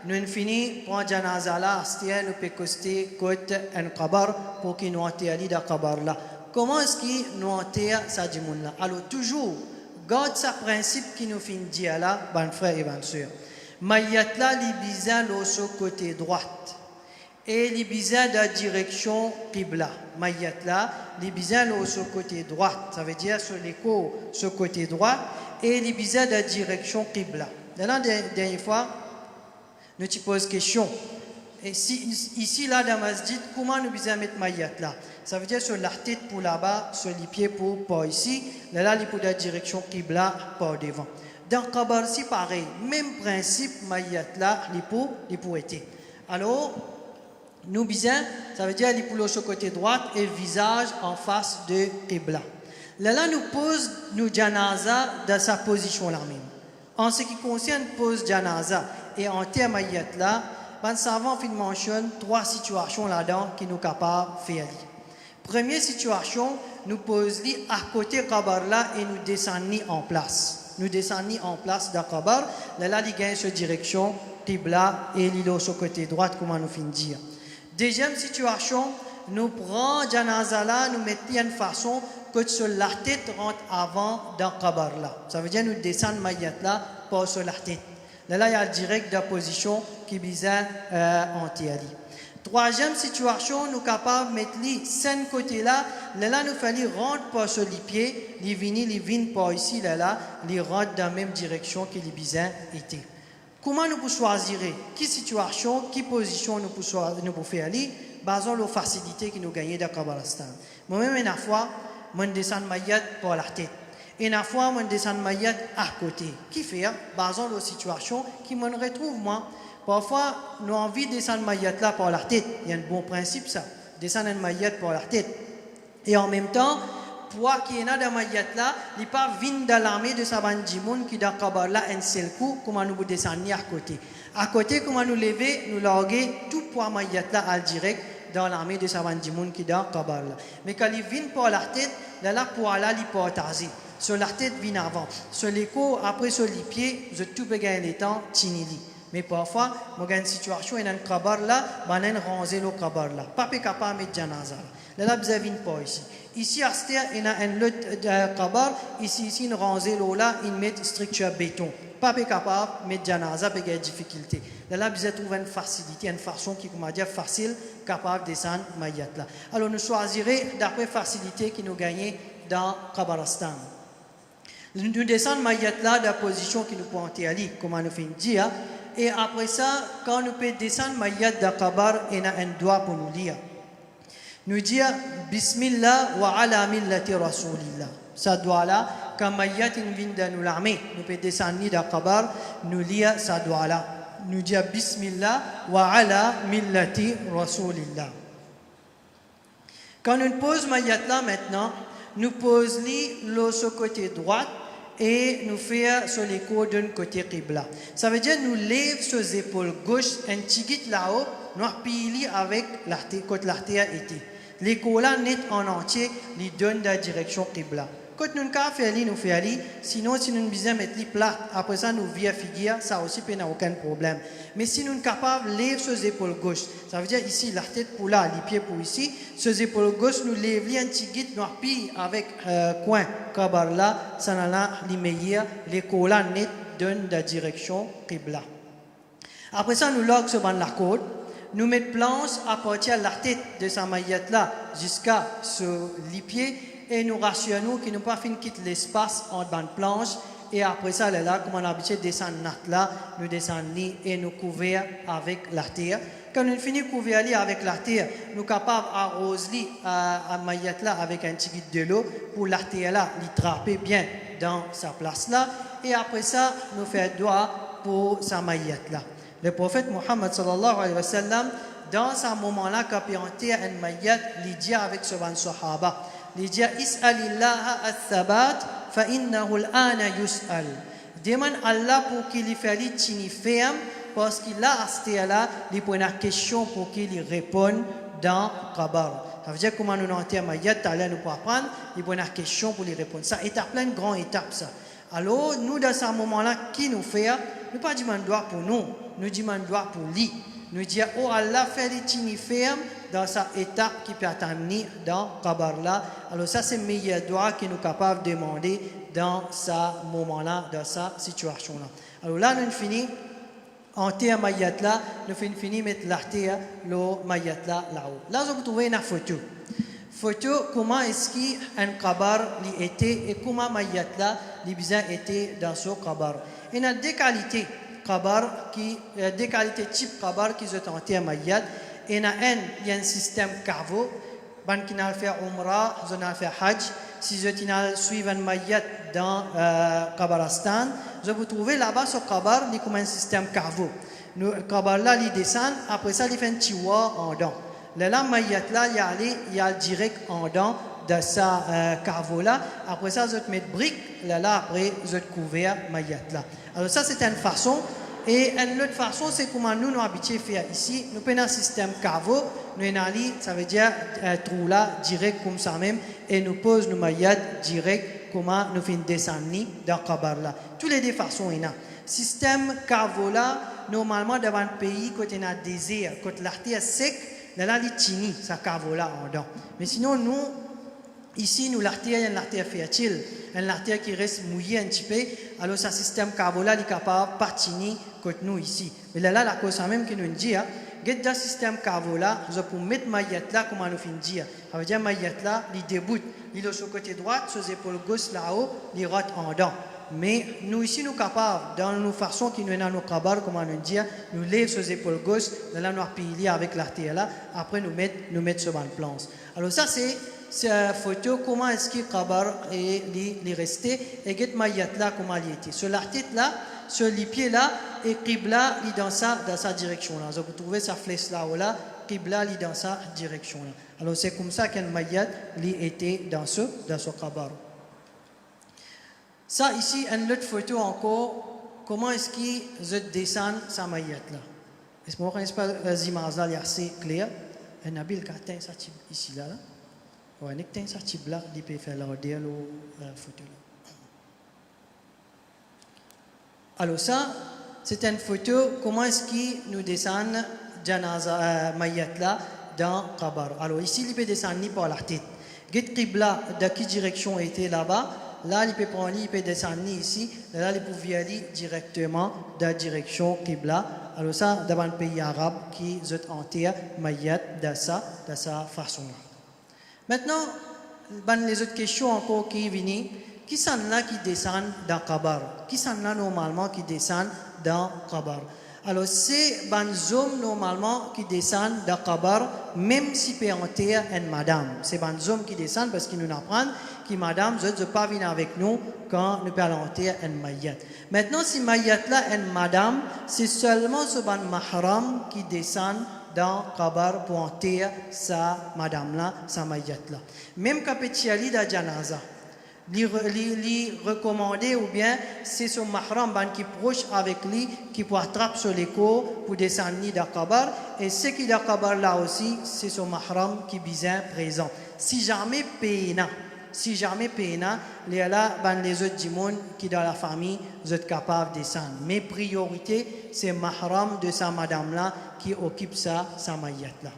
nous avons fini pour un janaza là, nous pouvons coster côté un kabar pour qu'il nous enterre dans kabar là. Comment est-ce que nous enterrons ça dimoun là? Alors, toujours, garde ce principe qui nous fait dire là, ben frère et ben sœur. Mayat là, les bizarres sur côté droite. Et les bizarres de la direction Qibla. Mayat là, les bizarres sur côté droite. Ça veut dire sur l'écho, sur côté droit. Et les bizarres de la direction Qibla. La dernière fois, nous te posons question. Et si, ici, là, dans Masjid, comment nous bizarres mettre Mayat là? Ça veut dire sur la tête pour là-bas, sur les pieds pour pas ici. Là, il pour la direction Qibla, pas devant. Dans Kabar, c'est pareil. Même principe, Mayat là, il pour être. Alors, nous bizarres, ça veut dire il pour le côté droit et visage en face de Qibla. Là, nous pose nous janaza dans sa position là même. En ce qui concerne pose janaza et en termes mayat là, ben savant fin mentionne trois situations là-dedans qui nous capables de faire. Première situation, nous pose à côté Kabar là et nous descendons en place. Nous descendons en place dans Kabar. Là, il gagne sur direction Qibla et l'îlot sur côté droit, comment nous finissons dire. Deuxième situation, nous prenons janaza là, nous mettons une façon que sur la tête rentre avant dans Kabar là. Ça veut dire nous descendons mayat là, pas sur la tête. Là, il y a direct de la position qui bizarre en théorie. Troisième situation, nous sommes capables de mettre les 5 côtés là. Là, nous fallait rentrer pas sur les pieds, les vignes pas ici, là, les rentrent dans la même direction que les bizarres étaient. Comment nous pouvons choisir quelle situation, quelle position nous pouvons faire aller, basant sur les facilités que nous gagnons dans Kabalastan. Moi-même, une fois, je descends mayat pour la tête. Et une fois, je descends mayat à côté. Qui fait, basant sur les situations qui me retrouvent moi. Parfois, nous avons envie de descendre mayat là pour la tête. Il y a un bon principe, ça. Descendre un mayat pour la tête. Et en même temps, poids qui est dans mayat là, il n'est pas venu dans l'armée de Saban Jimoun qui est dans Kabar là, un seul coup, comment nous descendre à côté. À côté, comment nous lever, nous larguer tout poids mayat là à direct dans l'armée de Saban Jimoun qui est dans Kabar là. Mais quand il vient pour la tête, là, poids là, il peut taser. Sur la tête, vient avant. Sur l'écho, après sur les pieds, je tout peux gagner le temps, tinili. Mais parfois, je suis une situation, il y a un kabar là, je vais ranger le kabar là. Pas capable de mettre janaza là. Là, vous avez pas ici. Ici, à cette il y a un autre kabar. Ici, il ranger l'eau là, il met structure béton. Pas capable de mettre janaza, il y a des difficultés. Là, vous avez trouvé une facilité, une façon qui, comment dire, facile, capable de descendre mayat là. Alors, nous choisirons d'après facilité qui nous gagne dans Kabarastan. Nous descendons mayat là de la position qui nous peut aller, comme on fait dire. Et après ça, quand nous pouvons descendre mayat de Kabar, il y a un doigt pour nous lire. Nous dire Bismillah wa ala millati Rasulillah. Ça doit là, quand mayat vient de nous l'armée, nous pouvons descendre de Kabar, nous lire ça doit là. Nous dire Bismillah wa ala millati Rasulillah. Quand nous posons mayat là maintenant, nous posons le côté droit et nous faisons sur les côtes d'un côté Qibla. Ça veut dire nous lèvons sur les épaules gauche un petit là-haut, nous appuyons avec côté l'artère était. Les côtes là net en entier, les donnent la direction Qibla. Quand nous nous faisons, sinon si nous besoin mettre les plats, après ça nous via figure, ça aussi peut n'a aucun problème. Mais si nous sommes capables de lever sur les épaules gauche, ça veut dire ici la tête pour là, les pieds pour ici, sur les épaules gauche nous lèvons un petit guide noir puis avec coin kabar là, ça n'a les meilleurs, les collants net donnent la direction qibla. Après ça nous loguons sur la côte. Nous mettons planche à partir de la tête de sa maillette là jusqu'à sur les pieds et nous rassurons que nous pas fin quitter l'espace entre les planches et après ça là comme on a l'habitude de descendre là nous descendons et nous couvrons avec la terre. Quand nous finissons de couvrir avec la terre, nous sommes capables d'arroser la maillette là avec un petit guide de l'eau pour la terre là l'attraper bien dans sa place là et après ça nous faisons doigt pour sa maillette là. Le prophète Mohammed sallallahu alayhi wa sallam, dans ce moment-là, quand il a un mayyat, il dit avec ce sahaba, il dit Is'alillaha al-thabat, fa innahu al-ana yus'al. Demande Allah pour qu'il y fasse tini ferme, parce qu'il a asté là, il pose une question pour qu'il y réponde dans Qabar. Ça veut dire comment nous avons un mayyat, Allah nous peut apprendre, il pose une question pour lui répondre. Ça est à plein de grandes étapes, ça. Alors, nous, dans ce moment-là, qui nous fait, nous pas demandons droit pour nous. Nous demandons droit pour lui. Nous disons, oh Allah, fait les tini ferme dans cette étape qui peut attendre dans Qabar là. Alors ça, c'est le meilleur droit que nous sommes capables de demander dans ce moment-là, dans cette situation-là. Alors là, nous finissons en terre maillat là, nous finissons mettre la terre, le maillat là-haut. Là, vous trouvez une photo. Photo, comment est-ce qu'un Qabar était et comment maillat là, les bizarres étaient dans ce Qabar. Il y a deux qualités. Des qualités type Qabar qui sont en terre maillat. Il y a un système carvo. Qui n'a fait Umrah, qui n'a fait Hajj. Si vous suivez un maillat dans Qabaristan, vous trouvez là-bas ce Qabar, il y a un système carvo. Le Qabar là, il descend, après ça, il fait un tiwa en dents. Là, maillat là, il y a direct en dents de sa carvo là. Après ça, vous mettez brique, là, après, vous couvert maillat là. Alors ça, c'est une façon. Et une autre façon, c'est comment nous habitués à faire ici. Nous prenons un système carvo, nous avons ça veut dire un trou là, direct comme ça même, et nous posons nos maillettes direct, comment nous faisons descendre dans le Qabar là. Toutes les deux façons, il y a. Système carvo là, normalement, dans un pays, quand il y a un désert, quand l'artère est sec, là, il tini, ça carvo là en dedans. Mais sinon, nous, ici, nous, l'artère, il y a une artère fertile, une artère qui reste mouillée un petit peu. Alors, ce système carbo-là, il est capable de patiner comme nous ici. Mais là, la cause même que nous dit, dans ce système carbo-là, nous pouvons mettre maillette là, comment nous finissons dire. Ça veut dire maillette là, il débute. Il est sur le côté droit, sur les épaules gauche là-haut, il rate en dedans. Mais nous ici, nous sommes capables, dans nos façons qui nous dans nos kabar, comment nous dire, nous lèvons sur les épaules gauche, là, nous appuyer avec l'artère là, après nous mettre sur la planche. Alors, ça, c'est une photo, comment est-ce que Qabar est resté, et get maillat là, comment il était. Sur la tête là, sur les pieds là, et Qibla est dans sa direction là. Vous trouvez sa flèche là ou là, Qibla est dans sa direction là. Alors c'est comme ça qu'un maillat était dans ce Qabar. Ça ici, une autre photo encore, comment est-ce qu'il descend sa maillat là. Est-ce que pas les images là, assez clair. Un habile qui atteint ça ici là. Ouais, nek ten sa tibla di pe faire la dialo photo là. Alors ça, c'est une photo comment est-ce qu'il nous descend janaza mayyat là dans Qabar. Alors ici, il peut descendre par la tête. Get qibla de quelle direction était là-bas? Là, il peut prendre, il peut descendre ici. Là, il peut aller directement dans la direction qibla. Alors ça, dans un pays arabe qui est entier mayyat de sa façon là. Maintenant, les autres questions encore qui viennent, qui sont là qui descendent dans Qabar? Qui sont là normalement qui descendent dans Qabar? Alors, c'est les hommes normalement qui descendent dans Qabar, même si peut entrer une madame. C'est les hommes qui descendent parce qu'ils nous apprennent que madame ne pas venir avec nous quand nous pouvons entrer une mayyat. Maintenant, si mayyat là, une madame, c'est seulement ce mahram qui descend dans Qabar pour entrer sa madame là, sa mayyat là. Même quand petit Ali da janaza, li recommandé ou bien c'est son mahram qui est proche avec lui qui peut attraper sur les côtes pour descendre dans Qabar et ce qui est dans Qabar là aussi c'est son mahram qui est bien présent. Si jamais payna si jamais pena, les autres dimon qui dans la famille, vous êtes capables de descendre. Mais priorité, c'est mahram de sa madame là qui occupe sa maillette là.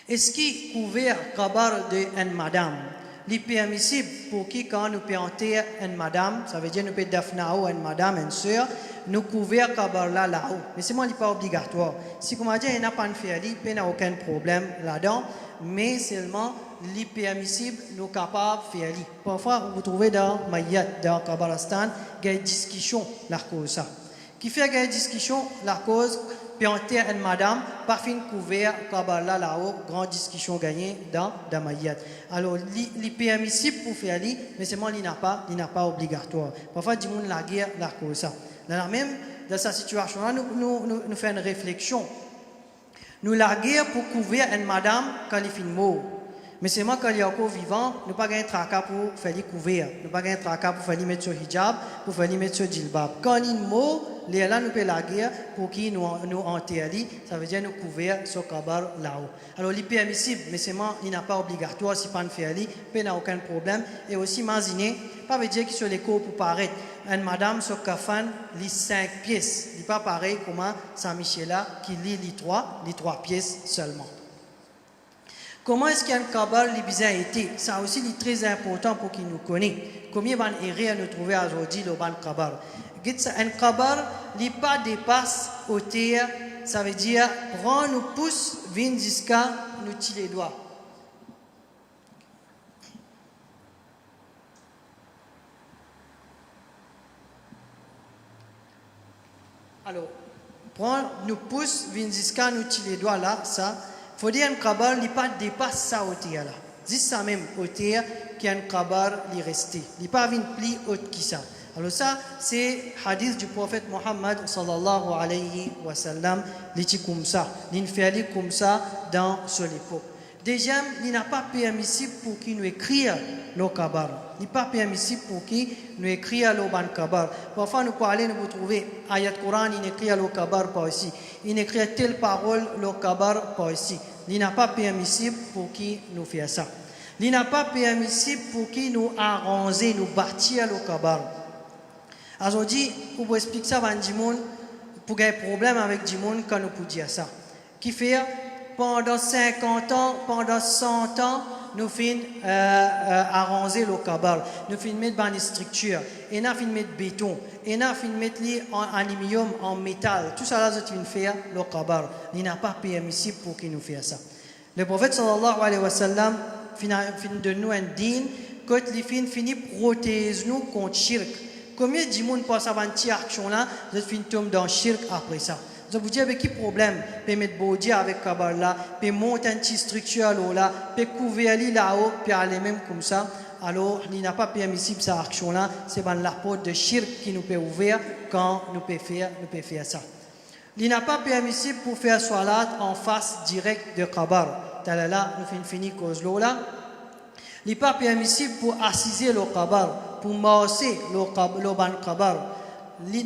Est-ce qui couvert kabar de une madame? Il est permissible pour qui quand nous pouvons enterrer une madame, ça veut dire nous pouvons dafnao une madame, une sœur, nous couvrir kabar là-haut. Mais c'est moi, il n'est pas obligatoire. Si comme dit, il n'a pas de faire, il n'y a aucun problème là-dedans, mais seulement il est permissible, nous sommes capables de faire. Parfois, vous trouvez dans Mayat, dans Kabalastan, il y a une discussion la cause ça. Qui fait qu'il y a une discussion la cause, puis enterrer une madame, par fin couvert, Kabbalah là-haut, grande discussion gagnée dans Mayat. Alors, il est permissible pour faire, mais seulement il n'a pas obligatoire. Parfois, du monde la guerre la cause ça. Même dans cette situation-là, nous faisons une réflexion. Nous la guerre pour couvrir une madame quand il finit mort. Mais c'est moi quand il est encore vivant, nous pas gagner tracas pour faire couvrir, nous pas gagner tracas pour faire mettre sur hijab, pour faire mettre sur djilbab. Quand il est mort, les là nous peut la guerre pour qui nous enterrer, ça veut dire nous couvrir sur kabar là-haut. Alors il est permissible, mais c'est moi il n'a pas obligatoire si pas de faire il n'a aucun problème. Et aussi maziner, pas veut dire qu'il sur les cours pour paraître. Une madame sur kafan lit 5 pièces, il pas pareil comme Saint-Michel qui lit les 3 pièces seulement. Comment est-ce qu'un kabar libyen a été? Ça aussi est très important pour qu'il nous connaisse. Combien van erreurs nous trouver aujourd'hui le ban kabar? Un kabar n'est pas dépasse au terre, ça veut dire prend nous pousse vin jusqu'à nous tirer les doigts. Alors, prend nous pousse vin jusqu'à nous tirer les doigts là, ça. Il faut dire un kabar n'est pas dépasse ça au terre là. Dis ça même au terre qu'un kabar est resté. Il n'est pas une pli haute qui ça. Alors ça, c'est hadith du prophète Mohammed sallallahu alayhi wa sallam, il dit comme ça, il fait comme ça dans son époque. Déjà, il n'a pas permissible pour qu'il nous écrive le kabar. Il n'est pas permissible pour qu'il nous écrive le ban kabar. Parfois, nous parlons, nous trouvons ayat Coran, il écrit le kabar pas ici. Il écrit telle parole, le kabar pas ici. Il n'a pas permissible pour qu'il nous fasse ça. Il n'a pas permissible pour qu'il nous arrange, nous bâtir le kabar. Aujourd'hui, pour expliquer ça à Dimon, pour qu'il y ait un problème avec Dimon quand nous pouvons dire ça. Qui fait pendant 50 ans, pendant 100 ans, nous finissons arranger le kabar. Nous finissons mettre dans les structures. Et nous finissons mettre béton. Et nous finissons mettre en aluminium, en métal. Tout ça là, nous finissons faire le kabar. Il n'a pas permissible pour qu'il nous fasse ça. Le prophète sallallahu alayhi wa sallam finit de nous un din quand il finit protéger nous contre shirk. Combien de monde passe avant cette action-là, vous finissez tomber dans le shirk après ça. Je vous dis avec quel problème, peut mettre body avec Kabbalah, peut monter une petite structure là, peut couvrir là-haut, puis aller même comme ça. Alors, il n'a pas permissible cette action-là, c'est la porte de shirk qui nous peut ouvrir quand nous peut faire ça. Il n'a pas permissible pour faire salat en face directe de Kabar. Là, nous finissons cause là. Il n'est pas permissible pour assiser le kabar, pour masser le ban kabar.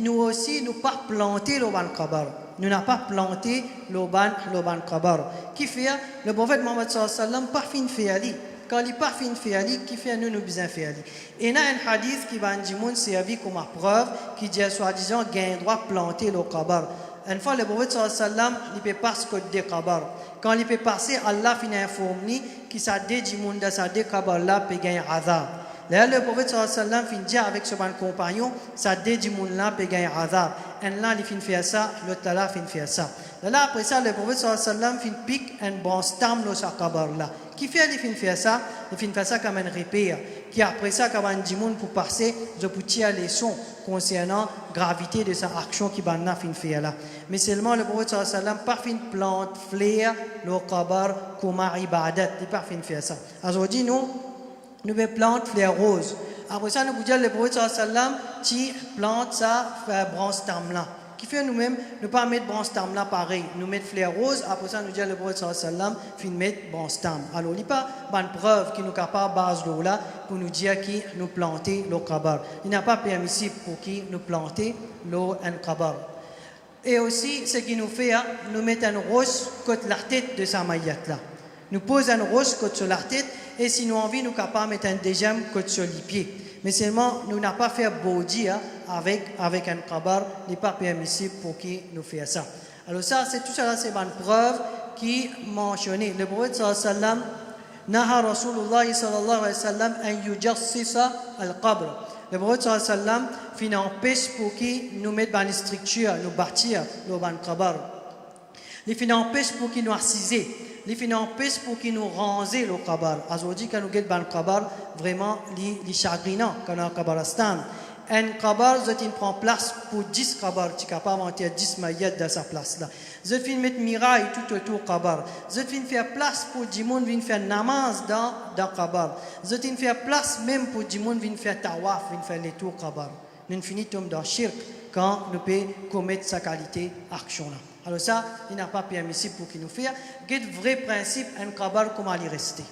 Nous aussi, nous pas planter le ban kabar. Nous n'avons pas planté le ban kabar. Qui fait le prophète Mohammed sallallahu alayhi wa sallam pas fin faire ali. Quand il pas fin faire ali, qui fait nous besoin faire ali. Et il y a un hadith qui va nous servir comme preuve qui dit soi-disant gain droit planter le kabar. Une fois le prophète sallallahu alayhi wa sallam, il peut passer côté des kabar. Quand il peut passer, Allah finit informé qui ça dit monde ça dit kabar là peut gagner azab. Là le prophète sallallahu alayhi wa sallam finit dire avec son compagnon ça dit monde là peut gagner azab. Et là il finit faire ça, l'autre là finit faire ça. Là après ça le prophète sallallahu alayhi wa sallam finit pique un bon stam le sa kabar là. Qui fait il finit faire ça, il finit faire ça comme un repère. Qui après ça quand on dit monde pour passer, je peux tirer les sons concernant gravité de sa action qui va n'a fin faire là. Mais seulement le prophète sallallahu alayhi wa sallam pas fin plante fleur le kabar comme ibadat, il pas fin faire ça. Aujourd'hui nous plante fleur rose. Après ça nous dire le prophète sallallahu alayhi wa sallam qui plante ça branche tam là. Qui fait nous-mêmes ne pas mettre branche tam là pareil, nous mettre fleur rose, après ça nous dire le prophète sallallahu alayhi wa sallam fin mettre branche tam. Alors il n'y a pas bonne preuve qui nous capable base là pour nous dire qui nous planter le kabar. Il n'a pas permissible pour qui nous planter le kabar. Et aussi ce qui nous fait nous mettre une rose côté la tête de sa maillette là. Nous pose un rose côté sur la tête et si nous envie, nous capables de mettre un deuxième côté sur les pieds. Mais seulement, nous n'avons pas fait body avec un kabar, n'est pas permissible pour qui nous fait ça. Alors ça, c'est tout ça, c'est une preuve qui mentionnait. Le prophète sallallahu alayhi wa sallam, Naha Rasulullah sallallahu alayhi wa sallam, an yujassisa al-qabr. Le prophète sallallahu alayhi wa sallam, fin empêche pour qui nous mettent dans les structures, nous bâtir, dans le kabar. Les fin empêche pour qui nous assiser. Les fin empêche pour qui nous ranger le kabar. Aujourd'hui, quand nous guettons dans le kabar, vraiment, les chagrinants, quand nous avons un kabaristan. Un kabar, il prend place pour 10 kabar. Tu es capable de monter 10 maillettes dans sa place là. Je vais mettre miraille tout autour du kabar. Je vais faire place pour du monde qui faire namaz dans le kabar. Je vais faire place même pour du monde qui faire tawaf, qui faire les tours kabar. Nous finissons dans le shirk quand nous pouvons commettre sa qualité action là. Alors ça, il n'a pas permissible pour qu'il nous fasse. Il y a un vrai principe, un kabar, comment il rester.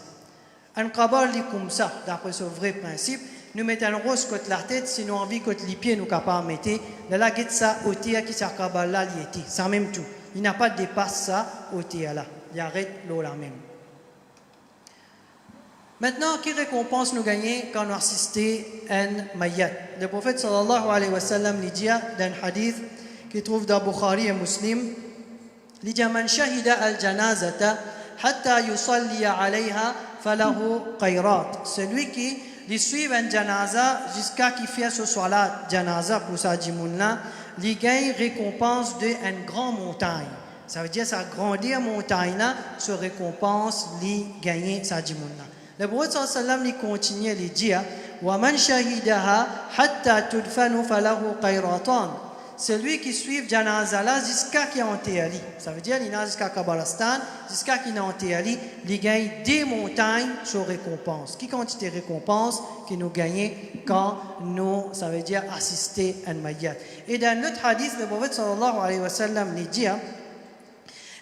Un kabar, il est comme ça, d'après ce vrai principe. Nous mettons un rose côté la tête, si nous envie côté les pieds, nous capables de mettre. Là, il y a ça au théâtre qui s'est kabar là, il était. Ça même tout. Il n'a pas dépassé ça au théâtre là. Il arrête l'eau là même. Maintenant, quelle récompense nous gagnons quand nous assistons à un mayyat? Le prophète sallallahu alayhi wa sallam dit dans un hadith qui trouve dans Bukhari et Muslim, il dit man shahida al-janazata hatta yusalli alayha falahu qayrat. Celui qui suit un janaza jusqu'à qu'il fasse ce salat janaza pour sa jimouna, il gagne récompense d'une grande montagne. Ça veut dire sa grandeur montagne là se récompense il gagne sa jimouna. Le prophète sallallahu alayhi wa sallam continue à dire wa man shahidaha hatta tudfanu falahu qayratan. Celui qui suit janaza là jusqu'à qu'il est enterré. Ça veut dire qu'il est jusqu'à Kabalastan, jusqu'à qu'il est enterré, il gagne des montagnes sur récompense. Qui quantité de récompense qui nous gagne quand nous, ça veut dire assister à un mayyat. Et dans notre hadith, le prophète sallallahu alayhi wa sallam dit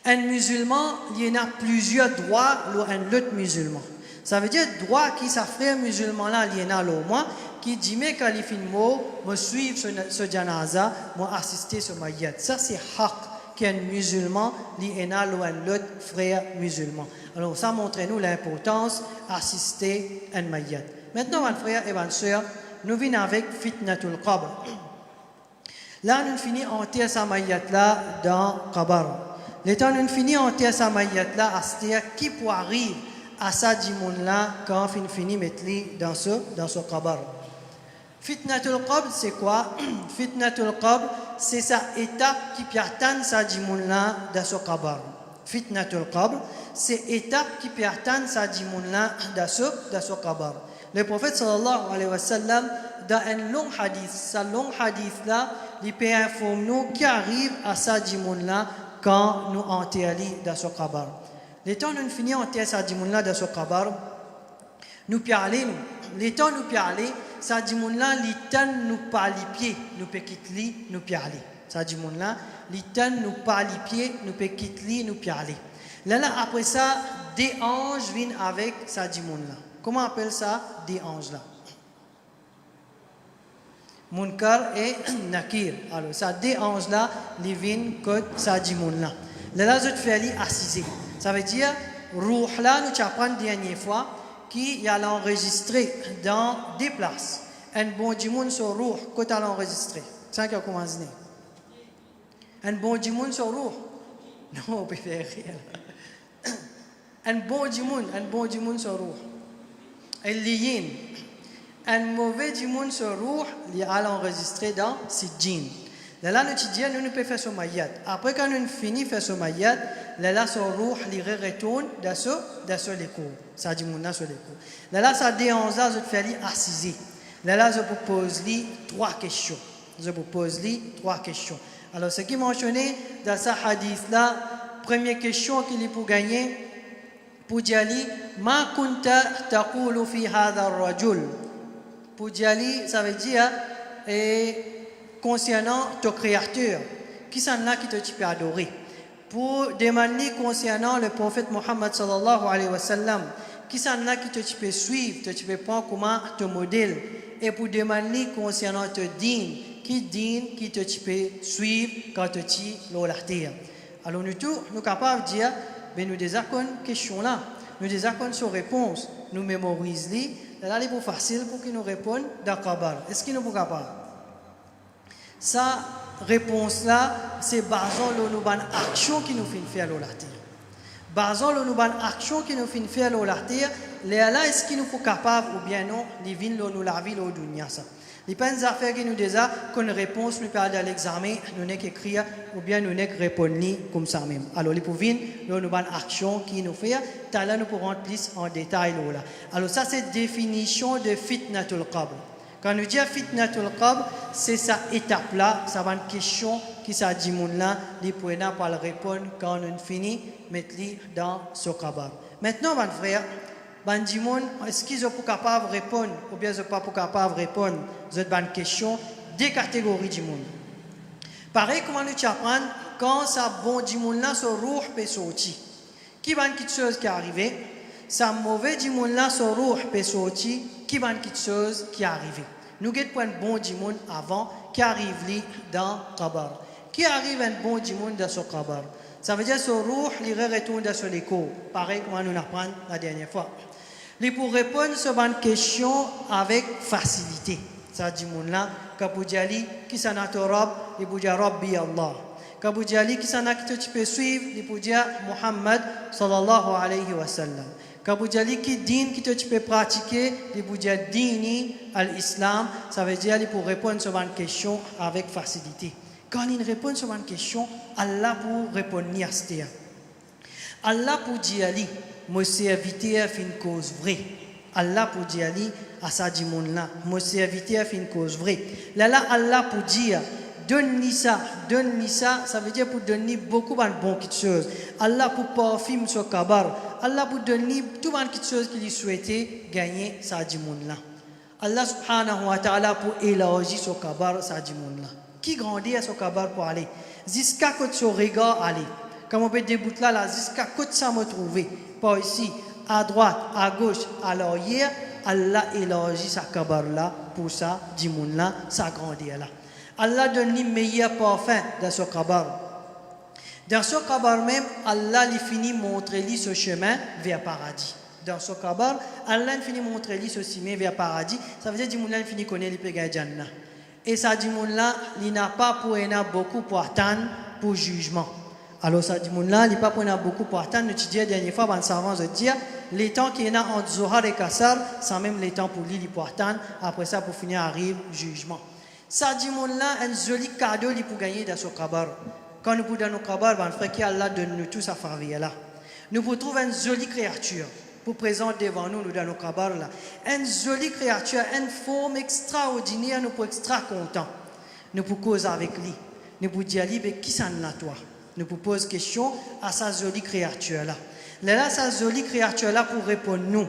un musulman, il y en a plusieurs droits à un autre musulman. Ça veut dire droit qui s'affrère musulman là, il y en a au moins. Qui dit mais quand il finit me suivre ce janaza, me assister ce mayyat. Ça c'est haq qu'un musulman li ena l'autre frère musulman. Alors ça montre nous l'importance d'assister un mayyat. Maintenant mes frères et mes sœurs, nous venons avec fitnatul qabr. Là nous finissons en terre sa mayyat là dans qabr. L'état nous finissons en terre sa mayyat là à c'est qui peut arriver à sa dimoun là quand on finit mettre dans ce qabr. Fitnatul qabr, c'est quoi? Fitnatul qabr, c'est sa étape qui peut atteindre sa dimoun-là dans ce qabr. Fitnatul qabr, c'est étape qui peut atteindre sa dimoun-là dans ce qabr. Le prophète sallallahu alayhi wa sallam, dans un long hadith, ce long hadith-là, il peut informer nous qui arrive à sa dimoun-là quand nous enterrons dans ce qabr. Les temps nous finissons enterrer sa dimoun-là dans ce qabr, nous peut aller, les temps nous peut aller, ça dit mon là, l'itan nous pas les pieds, nous peut quitter nous peut aller. Ça dit mon là, l'itan nous pas les pieds, nous peut quitter nous peut aller. Là après ça, des anges viennent avec ça dit mon là. Comment on appelle ça des anges là? Munkar et Nakir. Alors ça des anges là, les viennent que ça dit mon là. Là je te fais aller assiser. Ça veut dire ruh là nous t'apprends dernière fois qui a enregistré dans des places. Un bon dimoun sur roux, quand elle a enregistré. C'est ça qui a commencé. Un bon dimoun sur roux. Non, on peut faire rien. Un bon dimoun sur roux. Un liyin. Un mauvais dimoun sur roux, il a enregistré dans Sijin. Là, nous disons, nous ne pouvons faire ce mayyat. Après, quand nous finissons de faire ce mayyat, là, son roux, il retourne dans ce l'écho. Ça dit, mon sur l'écho. Là, ça dérange, je te fais assiser. Là, je vous pose trois questions. Alors, ce qui est mentionné dans ce hadith-là, première question qu'il est pour gagner, pour dire, ma kunta taqulu fi hadha ar-rajul. Pour dire, ça veut dire, concernant ton créateur, qui s'en a qui te peut adorer. Pour demander concernant le prophète Mohammed sallallahu alayhi wa sallam, qui s'en a qui te peut suivre, te peut prendre comment te modèle. Et pour demander concernant te dîne, qui te peut suivre quand te tue l'olatir. Alors nous tous, nous capables de dire, ben nous désacons question là. nous déjà qu'on sa réponse, nous mémorisons, là, il est plus facile pour qu'ils nous répondent dans le Kabar. Est-ce qu'ils nous sont capables? Sa réponse-là, c'est basant sur nos bonnes actions qui nous font faire la terre. Basant sur nos bonnes actions qui nous font faire la terre, là, est-ce qu'ils nous sont capables ou bien non, les vignes, nous la vie, au dunya ça. Les peines affaires qui nous disent qu'une réponse nous parle de l'examen, nous n'est qu'écrire ou bien nous n'est que répondre comme ça même. Alors, les pouvines, nous avons une action qui nous fait, là, nous pourrons rentrer plus en détail là. Alors, ça, c'est définition de fitnatul qabr. Quand nous disons fitnatul qabr, c'est cette étape-là, ça va une question qui s'est dit là, les points pas le répondre quand on finit, mettre-les dans ce qabr. Maintenant, mon frère, est-ce qu'ils sont capables de répondre ou bien ils ne sont pas capables de répondre à cette bonne question des catégories du monde. Pareil, comment nous apprendre quand ça bon du monde là, ce rouh peut sortir. Qui va quelque chose qui est arrivé, ça mauvais du monde là, ce rouh peut sortir, qui va quelque chose qui est arrivé. Nous avons un bon du monde avant qui arrive dans le Kabar. Qui arrive un bon du monde dans ce Kabar. Ça veut dire que ce rouh, il retourne dans ce écho. Pareil, comment nous apprenons la dernière fois. Il pour répondre à cette question avec facilité. Ça dit mon là, Kaboudjali, qui s'en a Torab, il peut dire Rabbi Allah. Kaboudjali, qui s'en a qui tu peux suivre, il peut dire Muhammad sallallahu alayhi wa sallam. Kaboudjali, qui din, qui tu peux pratiquer, il peut dire Dini al-Islam. Ça veut dire qu'il pour répondre à cette question avec facilité. Quand il répond à cette question, Allah pour répondre à cette Allah pour dire mon serviteur fait une cause vraie. Allah pour dire à ça dit mon là, mon serviteur fait une cause vraie. Là Allah pour dire donne-lui ça, ça veut dire pour donner beaucoup de bonnes choses. Allah pour parfumer ce kabar, Allah pour donner tout bonnes choses qu'il souhaitait gagner ça dit mon là. Allah subhanahu wa ta'ala pour élargir ce kabar ça dit mon là. Qui grandit à ce kabar pour aller jusqu'à que ce regard aller. Comme on peut débuter là, jusqu'à côté ça me trouver. Pas ici, à droite, à gauche, à l'arrière, Allah élargit sa kabar là, pour ça, dimoun là, ça grandit là. Allah donne le meilleur parfum dans ce kabar. Dans ce kabar même, Allah lui finit montrer lui ce chemin vers paradis. Dans ce kabar, Allah finit montrer lui ce chemin vers paradis. Ça veut dire dimoun là, il finit connaître les pégas Jannah. Et ça dimoun là, il n'a pas pour beaucoup pour attendre pour jugement. Alors ça dit là, il n'y a pas beaucoup pour attendre. Nous disons la dernière fois, on savant de dire les temps qu'il y a entre Zohar et Kassar, c'est même les temps pour lui pour attendre. Après ça, pour finir, arrive jugement. Ça dit là, un joli cadeau pour gagner dans ce kabar. Quand nous dans nos kabar, on fait qu'Allah donne nous tous à faveur là. Nous pouvons trouver une jolie créature pour présenter devant nous dans nos kabar là. Une jolie créature, une forme extraordinaire, nous pouvons extra content. Nous pouvons causer avec lui. Nous pouvons dire qui s'en a toi. Nous poser question à sa jolie créature-là. Là, sa jolie créature-là pour répondre nous.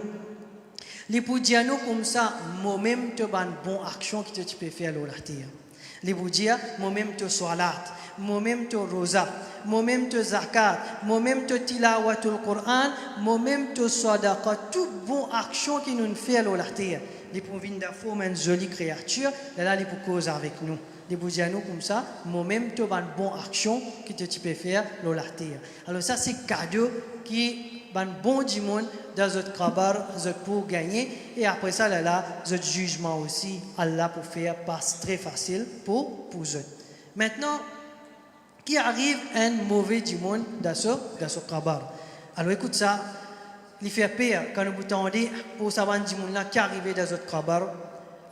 Les pour dire nous comme ça, moi-même, tu as une bonne action que tu peux faire dans la terre. Les pour dire, moi-même, tu as salat, moi-même, tu as rosa, moi-même, tu as zakat, moi-même, tu as tilawatul Qur'an, moi-même, tu as sadaqa, toute bonne action qui nous fait dans la terre. Les pour venir former une jolie créature, là, les pour causer avec nous. Les bougianos comme ça, moi-même, tu as une bonne action que tu peux faire dans la terre. Alors ça, c'est cadeau qui est un bon du monde dans notre kabar, pour gagner. Et après ça, là, notre jugement aussi, Allah pour faire passe très facile pour eux. Maintenant, qui arrive un mauvais du monde dans ce kabar. Alors écoute ça, il fait peur quand nous attendons pour savoir du monde là qui arrive dans notre kabar.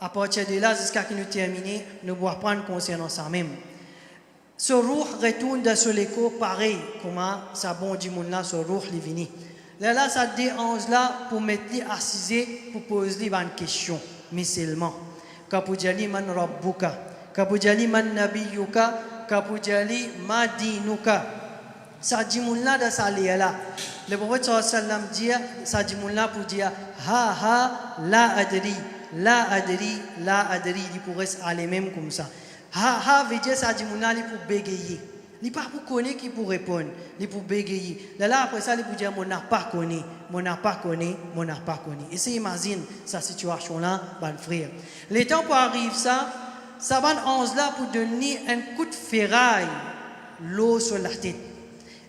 À partir de là, jusqu'à ce que nous terminions, nous devons prendre conscience de ça même. Ce rouh retourne dans ce écho pareil, comment ça bon du monde là, ce rouh est venu. Là, ça dérange là pour mettre assisé, pour poser une question, mais seulement. Kapujali man rabbuka, kapujali man nabiyuka, kapujali ma dinuka. Ça dit monde là dans ça là. Le prophète sallallahu alayhi wa sallam dit, ça dit monde là pour dire, ha la adri. La adri, il pourrait aller même comme ça. Ha, veut dire ça dit mon ali pour bégayer. Il pas pour connaître qui pour répondre, il pour bégayer. Là après ça, il pour dire mon n'a pas connu. Et c'est imagine sa situation là, mon frère. Les temps pour arriver ça va en là pour donner un coup de ferraille l'eau sur la tête.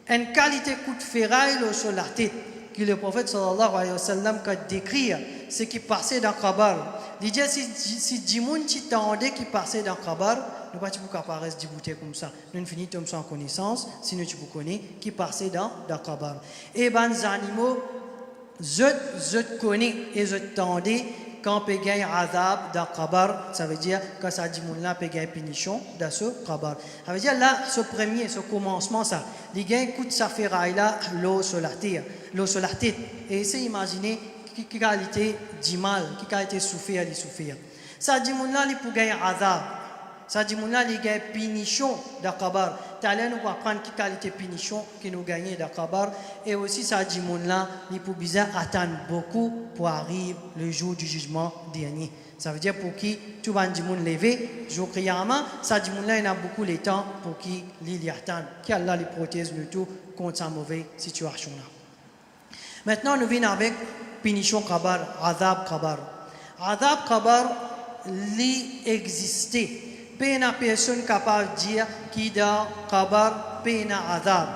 Une qualité coup de ferraille l'eau sur la tête. que le prophète sallallahu alayhi wa sallam a décrit ce qui passait dans Kabar. Il dit si Djimoun qui tendait qui passait dans Kabar, nous pas tu peux apparaître débouté comme ça. Nous finissons sans connaissance, sinon tu peux connaître qui passait dans Kabar. Et les animaux, je connais et je tendais quand peut gagner azab dans Kabar, ça veut dire que ça dit mon là peut gagner punition dans ce Kabar. Ça veut dire là, ce commencement, ça, les gars écoutent ça fait là l'eau sur la tête, et essayez d'imaginer qui qualité du mal, qui qualité souffrir, les souffrir. Ça dit mon là, il peut gagner azab. Ça dit mon là, il gagne punition dans Kabar. T'allais nous apprendre qui qualité punition qui nous gagne dans Kabar. Et aussi ça dit mon là, il peut bien attendre beaucoup pour arriver le jour du jugement dernier. Ça veut dire pour qui tout va dire mon lever, jour Qiyamah, ça dit mon là, il a beaucoup de temps pour qui l'y attend. Qui Allah les protège le tout contre sa mauvaise situation là. Maintenant nous venons avec punition Kabar, azab Kabar. Azab Kabar, l'y existait. Pena personne capable de dire qui dans Kabar pena azab.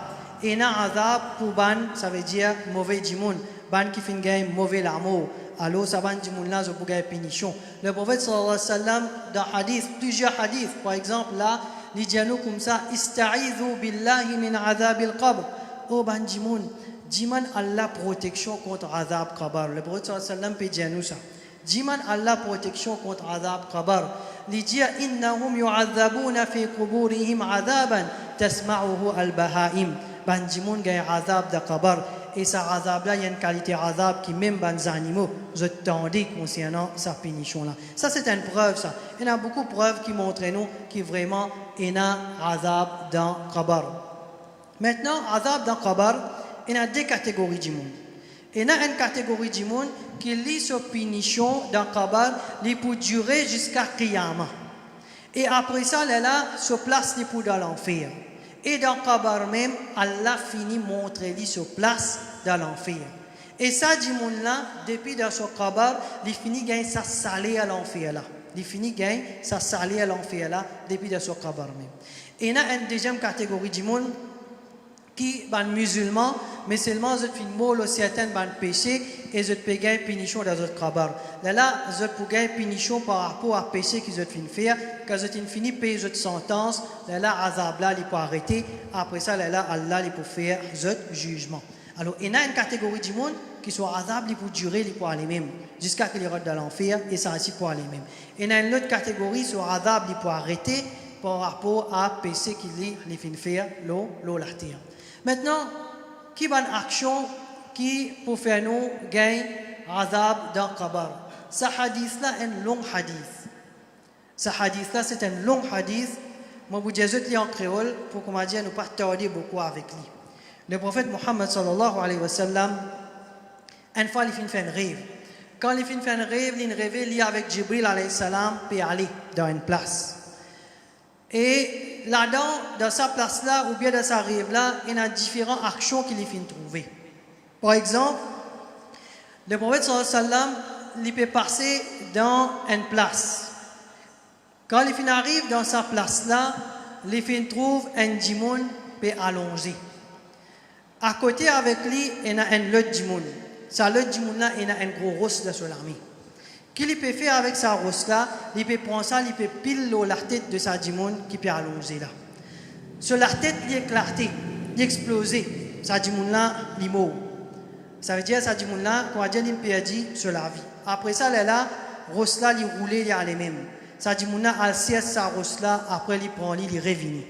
Et na azab pour ban, ça veut dire mauvais djimoun. Ban qui fait gagner mauvais l'amour. Alors ça ban djimoun là, je peux gagner punition. Le prophète sallallahu alayhi wa sallam, dans hadith, plusieurs hadiths, par exemple là, il dit à nous comme ça, ista'idhu billahi min azab al-qabr. Oh ban djimoun, djiman Allah protection contre azab Kabar. Le prophète sallallahu alayhi wa sallam peut dire à nous ça. Djiman Allah protection contre azab Kabar. لجيء إنهم يعذبون في قبورهم عذابا تسمعه البهائم بانجمون جاي عذاب دا قبر et ça azab là il y a une qualité azab qui même les animaux je tendais concernant sa punition là ça c'est une preuve ça il y a beaucoup de preuves qui montrent nous qui vraiment il y a azab dans Kabar. Maintenant azab dans Kabar il y a deux catégories du monde. Il y a une catégorie du monde qui lit sa punition dans Kabar, il peut durer jusqu'à Qiyamah. Et après ça, elle là, se place pour dans l'enfer. Et dans Kabar même, Allah finit montrer lui se place dans l'enfer. Et ça, du monde là, depuis dans ce Kabar, il finit gagner sa salée à l'enfer là. Il finit gagner sa salée à l'enfer là, depuis dans ce Kabar même. Et il y a une deuxième catégorie du monde qui sont musulmans, mais seulement je fais mollo certains péchés et je peux gagner punition dans notre Kabar. Là, je peux gagner punition par rapport à péché que je fais faire. Quand je finis payer cette sentence, là, azab là, il peut arrêter. Après ça, là, Allah, il peut faire ce jugement. Alors, il y a une catégorie du monde qui soit azab, il peut durer, il peut aller même, jusqu'à qu'il rentre dans l'enfer, et ça aussi pour aller même. Il y a une autre catégorie, soit azab, il peut arrêter par rapport à péché qu'il fait faire, l'eau, la terre. Maintenant, qui va une action qui peut faire nous gagner azab dans Kabar? Ce hadith-là est un long hadith. Ce hadith-là, c'est un long hadith. Moi, vous dites en créole pour qu'on m'a dit nous pas tarder beaucoup avec lui. Le prophète Muhammad sallallahu alayhi wa sallam, une fois, il fait un rêve. Quand il fait un rêve, il révèle avec Jibril alayhi salam peut aller dans une place. Et là-dedans, dans sa place-là, ou bien dans sa rêve-là, il y a différentes actions qu'il finit de trouver. Par exemple, le prophète sallallahu alayhi wa sallam, il peut passer dans une place. Quand il arrive dans sa place-là, il trouve un djimoun peut allonger. À côté avec lui, il y a un autre djimoun. Ça, l'autre djimoun-là, il y a un gros rosse de sur l'armée. Qu'il peut faire avec sa rosse-là, il peut prendre ça, il peut pile la tête de sa djimoun qui peut allonger là. Sur la tête, il est éclaté, il est explosé. Sa djimoun-là, il est mort. Ça veut dire que sa djimoun-là, qu'on a dit, il perdu sur la vie. Après ça, là, rosse-là, il roulait, il allait même. Sa djimoun-là, elle sieste sa rosse-là, après il prend, il revient.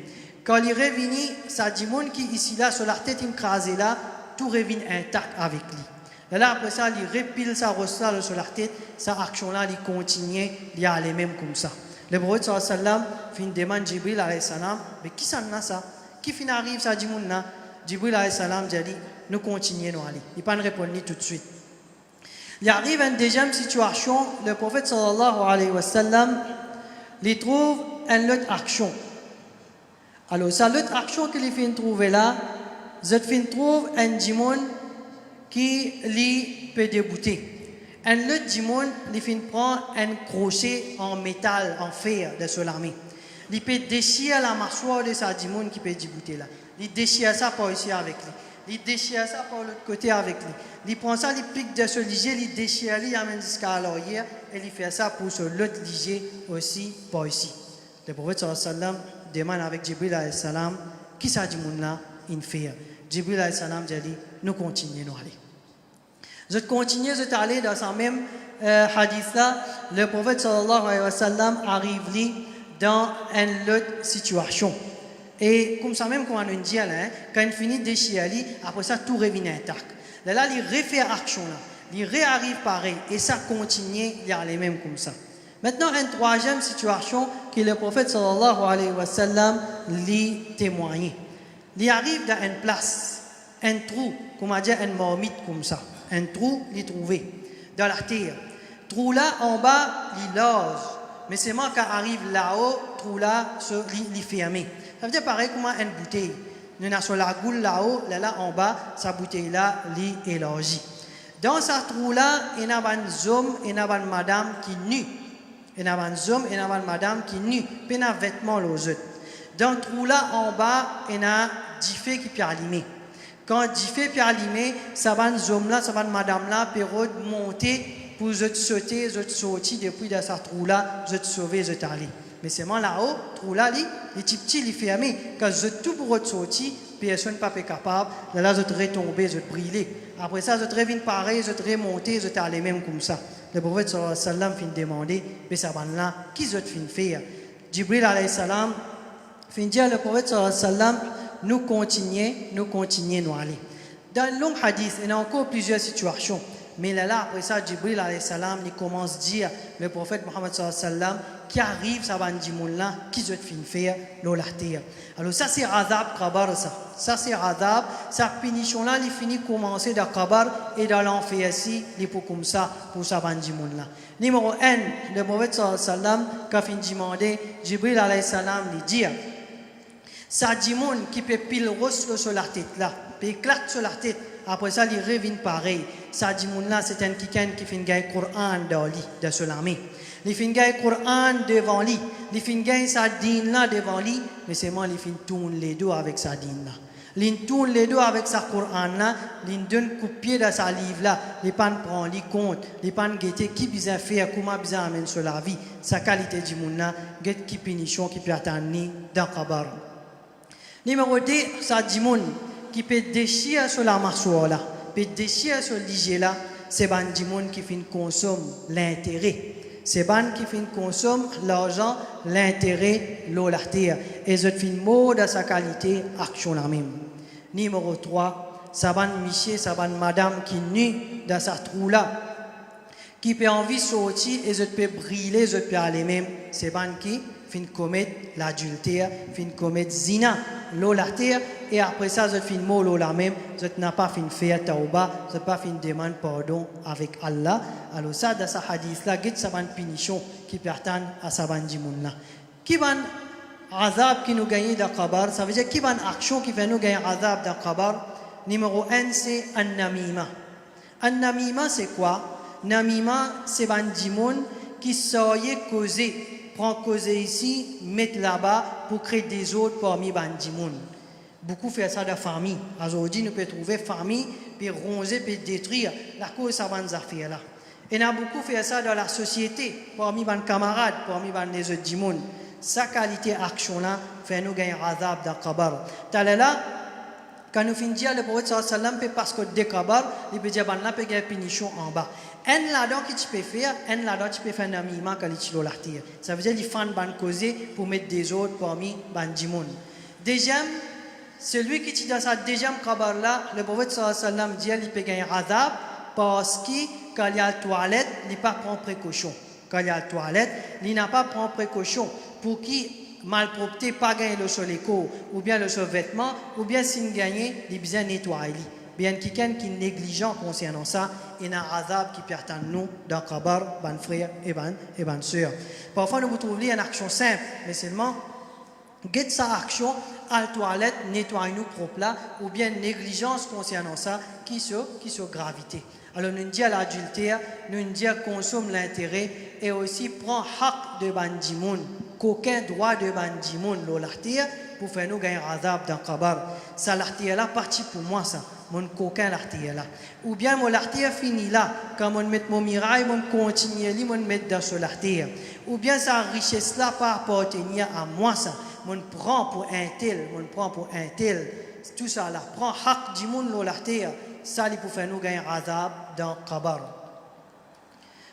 Quand il revient, sa djimoun qui ici là, sur la tête écrasée là, tout revient intact avec lui. Et là, après ça, il repile sa rosse-là sur la tête, sa action-là, il continue, il allait même comme ça. Le prophète sallallahu alayhi wa sallam fait une demande Jibril alayhi salam, mais qui s'en a ça? Qui fin arrive ça djimoun là? Jibril alayhi salam dit, nous continuons à aller. Il ne peut pas répondre tout de suite. Il arrive une deuxième situation, le prophète sallallahu alayhi wa sallam, il trouve une autre action. Alors, ça l'autre action qu'il fait trouver là, je trouve un djimoun qui lui peut débouter. Un autre djimoun, il fait prendre un crochet en métal, en fer de son armée. Il peut déchirer la mâchoire de sa djimoun qui peut débouter là. Il déchire ça pour ici avec lui. Il déchire ça par l'autre côté avec lui. Il prend ça, il pique de ce liger, il déchire, il amène jusqu'à l'oreille et il fait ça pour ce l'autre liger aussi par ici. Le prophète sallallahu alayhi wa sallam demande avec Jibril alayhi salam qui ça dit moun là in fait. Jibril alayhi salam dit nous continuons nous aller. Je continue à aller dans ce même hadith là. Le prophète sallallahu alayhi wa sallam arrive dans une autre situation. Et comme ça même, quand on dit, quand il finit de déchirer, après ça, tout revient intact. Là, il refait action, il réarrive pareil, et ça continue, il y a les mêmes comme ça. Maintenant, une troisième situation que le prophète sallallahu alayhi wa sallam lui témoigne. Il arrive dans une place, un trou, comme on dit, une marmite comme ça. Un trou, il est trouvé dans la terre. Trou là, en bas, il loge. Mais c'est moi qui arrive là-haut, trou là, il est fermé. Ça veut dire pareil comme une bouteille. Nous avons sur la goule là-haut, là en bas, sa bouteille-là, est élargie. Dans ce trou-là, il y a un homme et une madame qui est nue. Il y a un homme et une madame qui est nue. Puis il y a un vêtement aux autres. Dans le trou-là, en bas, il y a 10 feux qui peuvent allumer. Quand 10 feux peuvent allumer, ça va un homme-là, ça va une madame-là, peut monter pour sauter, sortir depuis de ce trou-là, sauver, aller. Mais c'est moi là-haut, trou là, les petits, ils fermés. Quand je tout pour sortir, personne n'est pas capable. Là, je vais tomber, je vais brûler. Après ça, je vais pareil, je vais monter, je vais aller même comme ça. Le prophète sallallahu alayhi wa sallam fin demander, mais ça va là, qui je fin faire? Jibril alayhi salam fin dire le prophète sallallahu alayhi wa sallam, nous continuons, nous aller. Dans le long hadith, il y a encore plusieurs situations. Mais là, après ça, Jibril alayhi salam, il commence à dire, le prophète Mohammed sallallahu alayhi wa sallam, qui arrive, ça va dire, là, qui se fin faire, la terre. Alors ça, c'est azab kabar, ça. Ça, c'est azab. Sa punition-là, il finit de commencer dans kabar et dans l'enfer ici, il faut comme ça, pour ça va dire, là. Numéro 1, le prophète sallallahu alayhi wa sallam, qui a fini de demander, Jibril alayhi salam, il dit, ça dit, qui peut pile rose sur la tête, là, puis éclate sur la tête. Après ça, il revient pareil. Ça dit, là, c'est un quelqu'un qui fait un Coran dans lui, de ce lame. Il fait un Coran devant lui. Il fait un sa dîne là devant lui. Mais c'est moi, il fait tourne les deux avec sa dîne là. Il tourne les deux avec sa Coran là. Il donne coup de pied dans sa livre là. Il prend les compte. Il prend guetter qui bisa faire, comment bisa amène sur la vie. Sa qualité du monde là. Guette qui punition qui peut attendre dans Kabar. Numéro 2, ça dit qui peut déchirer sur la marsoire là, peut déchirer sur l'IG là, c'est ban du monde qui fin consomme l'intérêt. C'est ban qui fin consomme l'argent, l'intérêt, l'eau, la terre. Et je fin mot de sa qualité, action la même. Numéro 3, ça ban monsieur, ça ban madame qui nue dans sa trou là, qui peut envie sortir et je peux brûler, je peux aller même. C'est ban qui fin commettre l'adultère, fin commettre zina, l'eau, la terre. Et après ça, je fin mot la même, je n'ai pas fin faire tauba, je n'ai pas fin demander pardon avec Allah. Alors ça, dans ce hadith-là, il y a une punition qui pertend à ce bandit-là. Qui va azab qui nous gagne dans Kabar, ça veut dire qui va une action qui va nous gagner azab dans Kabar. Numéro 1, c'est An-Namima. An-Namima, c'est quoi? Namima, c'est bandit qui soyait causé, prend causé ici, mettre là-bas pour créer des autres parmi bandit. Beaucoup font ça de la famille. Aujourd'hui, nous pouvons trouver famille, puis ronger, puis détruire la cause de ces affaires-là. Et nous avons beaucoup fait ça dans la société, parmi les camarades, parmi les autres du monde. Sa qualité d'action-là fait nous gagner azab dans le Kabar. Là, quand nous finissons dire le prophète sallallahu alayhi wa sallam, parce que des Kabar, il peut dire qu'il peut y avoir une punition en bas. Un là-dedans que tu peux faire, un là-dedans tu peux faire un amiment quand tu la terre. Ça veut dire qu'il faut une bonne cause pour mettre des autres parmi les du monde. Deuxième, celui qui est dans sa deuxième kabar là, le prophète sallallahu alayhi wa sallam dit qu'il peut gagner azab parce que quand il y a la toilette, il n'a pas prendre précaution. Quand il y a la toilette, il n'a pas prendre précaution pour qu'il malpropreté pas gagner le sol éco ou bien le sol vêtement ou bien s'il gagne, il bien nettoyer. Bien quelqu'un qui est négligent concernant ça, il y a un azab qui pertend nous dans kabar, ban frère et ban sœur. Parfois nous vous trouvez une action simple, mais seulement get sa action à la toilette, nettoie-nous propre là, ou bien négligence concernant ça, qui sont gravité. Alors nous disons l'adultère, nous disons consomme l'intérêt et aussi prend haq de bandimoun, qu'aucun droit de bandimoun l'olatir, pour faire nous gagner azab dans Kabar. Ça l'artier là, parti pour moi ça. Mon coquin l'artier là. Ou bien mon l'artier fini là, quand on met mon mirail, mon continue, mon met dans ce l'artier. Ou bien sa richesse là par appartenir à moi ça. Mon prend pour un tel, mon prend pour un tel. Tout ça là, prend haq du monde l'artier. Ça lui pour faire nous gagner azab dans Kabar.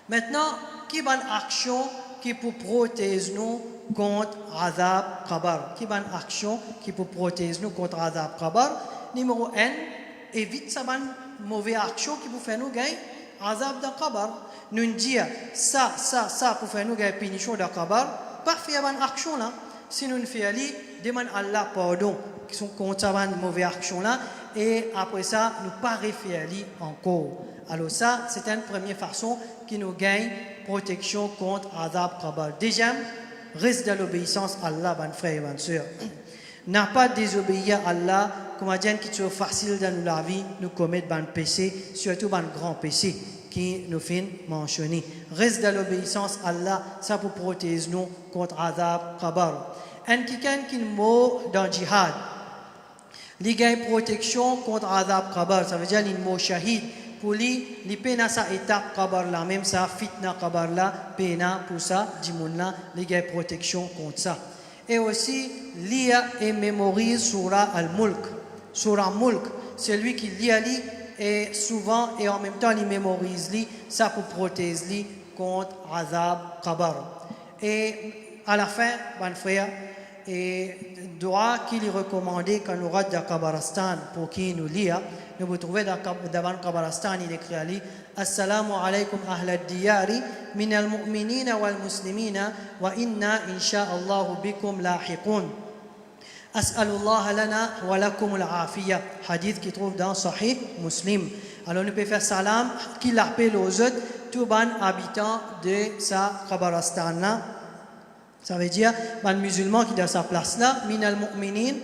Maintenant, qui est une action qui peut protéger nous contre azab Kabar? Qui est une action qui peut protéger nous contre azab Kabar? Numéro 1, évite ça une mauvaise action qui peut faire nous gagner azab dans Kabar. Nous dire ça pour faire nous gagner punition dans Kabar. Pas faire une action là. Si nous faisons, demande Allah pardon qui sont contre une mauvaise action là. Et après ça, nous pas refaire encore. Alors ça, c'est une première façon qui nous gagne protection contre azab Kabar. Deuxième, reste dans l'obéissance à Allah, mes frères et mes sœurs. N'a pas désobéir à Allah, comme dire qui est facile dans la vie, nous commettre des péchés, surtout des grands péchés qui nous fait mentionner. Reste dans l'obéissance à Allah, ça pour protéger nous contre azab Kabar. Un quelqu'un qui meurt dans le djihad, il gagne protection contre azab Kabar, ça veut dire qu'il meurt shahid. Pour lui, il peine sa étape Kabar là, même sa fitna Kabar là, peine pour ça, dimoun là, il gagne protection contre ça. Et aussi, lia et mémorise Surah Al-Mulk. Surah Mulk, c'est lui qui lit et souvent et en même temps il mémorise ça pour protéger lui contre azab Kabar. Et à la fin, mon frère, et doigt qu'il est recommandé quand nous ratons dans Kabaristan pour qui nous lit, nous vous trouvez devant Kabaristan, il écrit à lui Assalamu alaikum ahla diyari min al-mu'minina wal-muslimina wa inna insha'Allahu bikum lahiqun. As'alullah lana wa lakum al-afiyah. Hadith qui trouve dans Sahih Muslim. Alors nous pouvons faire salam, qu'il appelle aux autres, tous les habitants de sa Kabaristan là. Ça veut dire, les musulmans qui sont dans sa place là, minal mu'minin,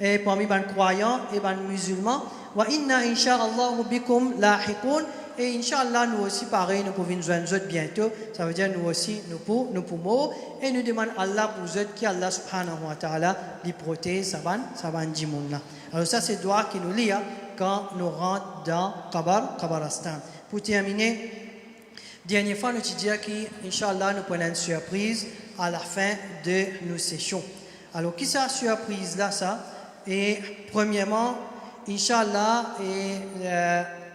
et parmi les croyants et les musulmans, wa inna insha'Allahu bikum lahiqun, et insha'Allah nous aussi pareil, nous pouvons nous joindre bientôt. Ça veut dire nous aussi, nous pouvons, et nous demandons Allah pour eux, qui Allah subhanahu wa ta'ala, les protège, ça va djimoun là. Alors ça c'est droit qui nous lie quand nous rentrons dans Kabaristan. Pour terminer, dernière fois nous disons qu'Inch'Allah nous prenons une surprise à la fin de nos sessions. Alors, qui c'est la surprise là, ça? Et premièrement, Inch'Allah,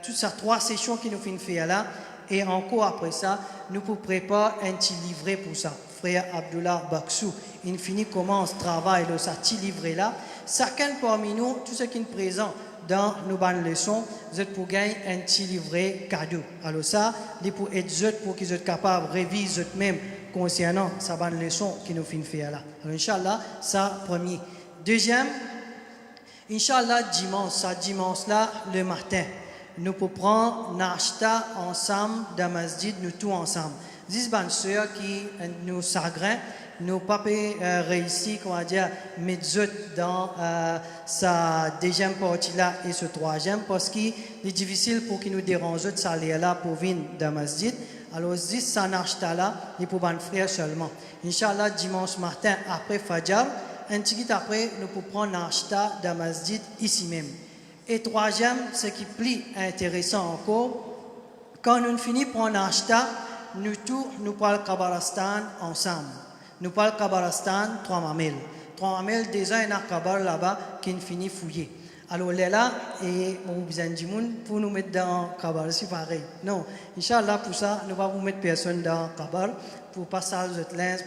toutes ces 3 sessions qui nous finissent faire là, et encore après ça, nous pouvons préparer un petit livret pour ça. Frère Abdullah Baksou, il finit commence travail de ça petit livret là. Chacun parmi nous, tout ce qui est présent dans nos bonnes leçons, vous êtes pour gagner un petit livret cadeau. Alors ça, c'est pour être pour qu'ils soient capables de réviser eux-mêmes concernant sa bonne leçon qui nous finit faire là. Alors Inch'Allah, ça premier. Deuxième, Inch'Allah, dimanche là, le matin, nous pouvons prendre Nashta ensemble dans le masjid, nous tous ensemble. 10 bonnes sœurs qui nous s'agréent, nous pas réussi, comment dire, mettre dans sa deuxième partie là et ce troisième parce qu'il est difficile pour qu'ils nous dérangent de s'aller là pour venir dans le masjid. Alors, si ça n'achète là, il faut un frère seulement. Inch'Allah, dimanche matin, après Fajr, un petit peu après, nous pouvons prendre l'acheta dans le masjid ici même. Et troisième, ce qui est plus intéressant encore, quand nous finissons par prendre l'acheta, nous parlons Kabaristan ensemble. Nous parlons Kabaristan 3 mamelles. 3 mamelles, déjà, il y a un Kabar là-bas qui finit fouillé. Alors, là, et on besoin du monde pour nous mettre dans le Kabar, c'est pareil. Non, Inch'Allah, pour ça, nous ne allons pas mettre personne dans le Kabar, pour pas ça,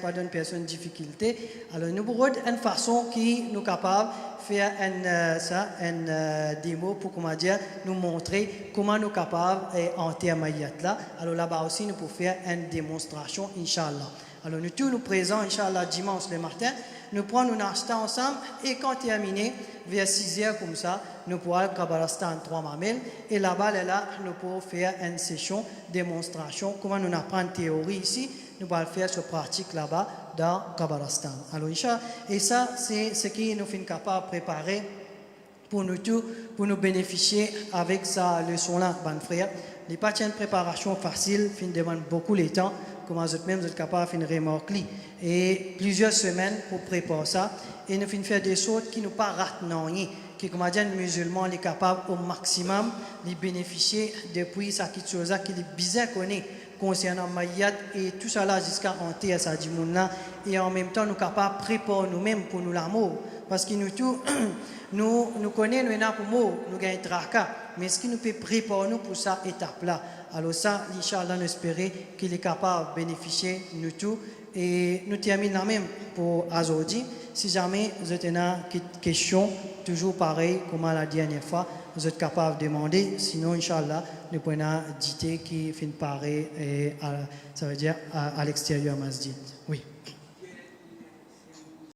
pas donner personne de difficulté. Alors, nous avons une façon qui nous est capable de faire une démo pour, comment dire, nous montrer comment nous sommes capables d'entrer là. Alors, là-bas aussi, nous pouvons faire une démonstration, Inch'Allah. Alors, nous tous nous présents, Inch'Allah, dimanche le matin. Nous prenons nos achats ensemble et quand terminé, vers 6 heures comme ça, nous pourrons aller à Kabaristan 3 mamelles et là-bas, nous pourrons faire une session démonstration. Comment nous apprenons théorie ici, nous allons faire ce pratique là-bas dans Kabaristan. Alors, Inch'Allah, et ça, c'est ce qui nous fait capable de préparer pour nous tous, pour nous bénéficier avec sa leçon-là, bon frère. Les pas une préparation facile, qui demande beaucoup de temps comment vous même vous êtes capable de faire une remarque et plusieurs semaines pour préparer ça et nous finissons faire des choses qui nous pas ratent non qui comme dit musulman est capable au maximum de bénéficier depuis ça qui chose qui est bizarre connaît concernant Mayat et tout ça là jusqu'à hanter à ça du monde là et en même temps nous capables préparer nous-mêmes pour nous l'amour parce que nous tout nous connaissons nous pour mot nous gagnons tracas mais ce qui nous peut préparer nous pour cette étape là alors ça inchallah nous espérer qu'il est capable de bénéficier nous tout et nous terminons même pour aujourd'hui si jamais vous avez une question toujours pareil comme la dernière fois vous êtes capable de demander sinon inchallah nous pouvons dire qui finit pareil et ça veut dire à l'extérieur masjid oui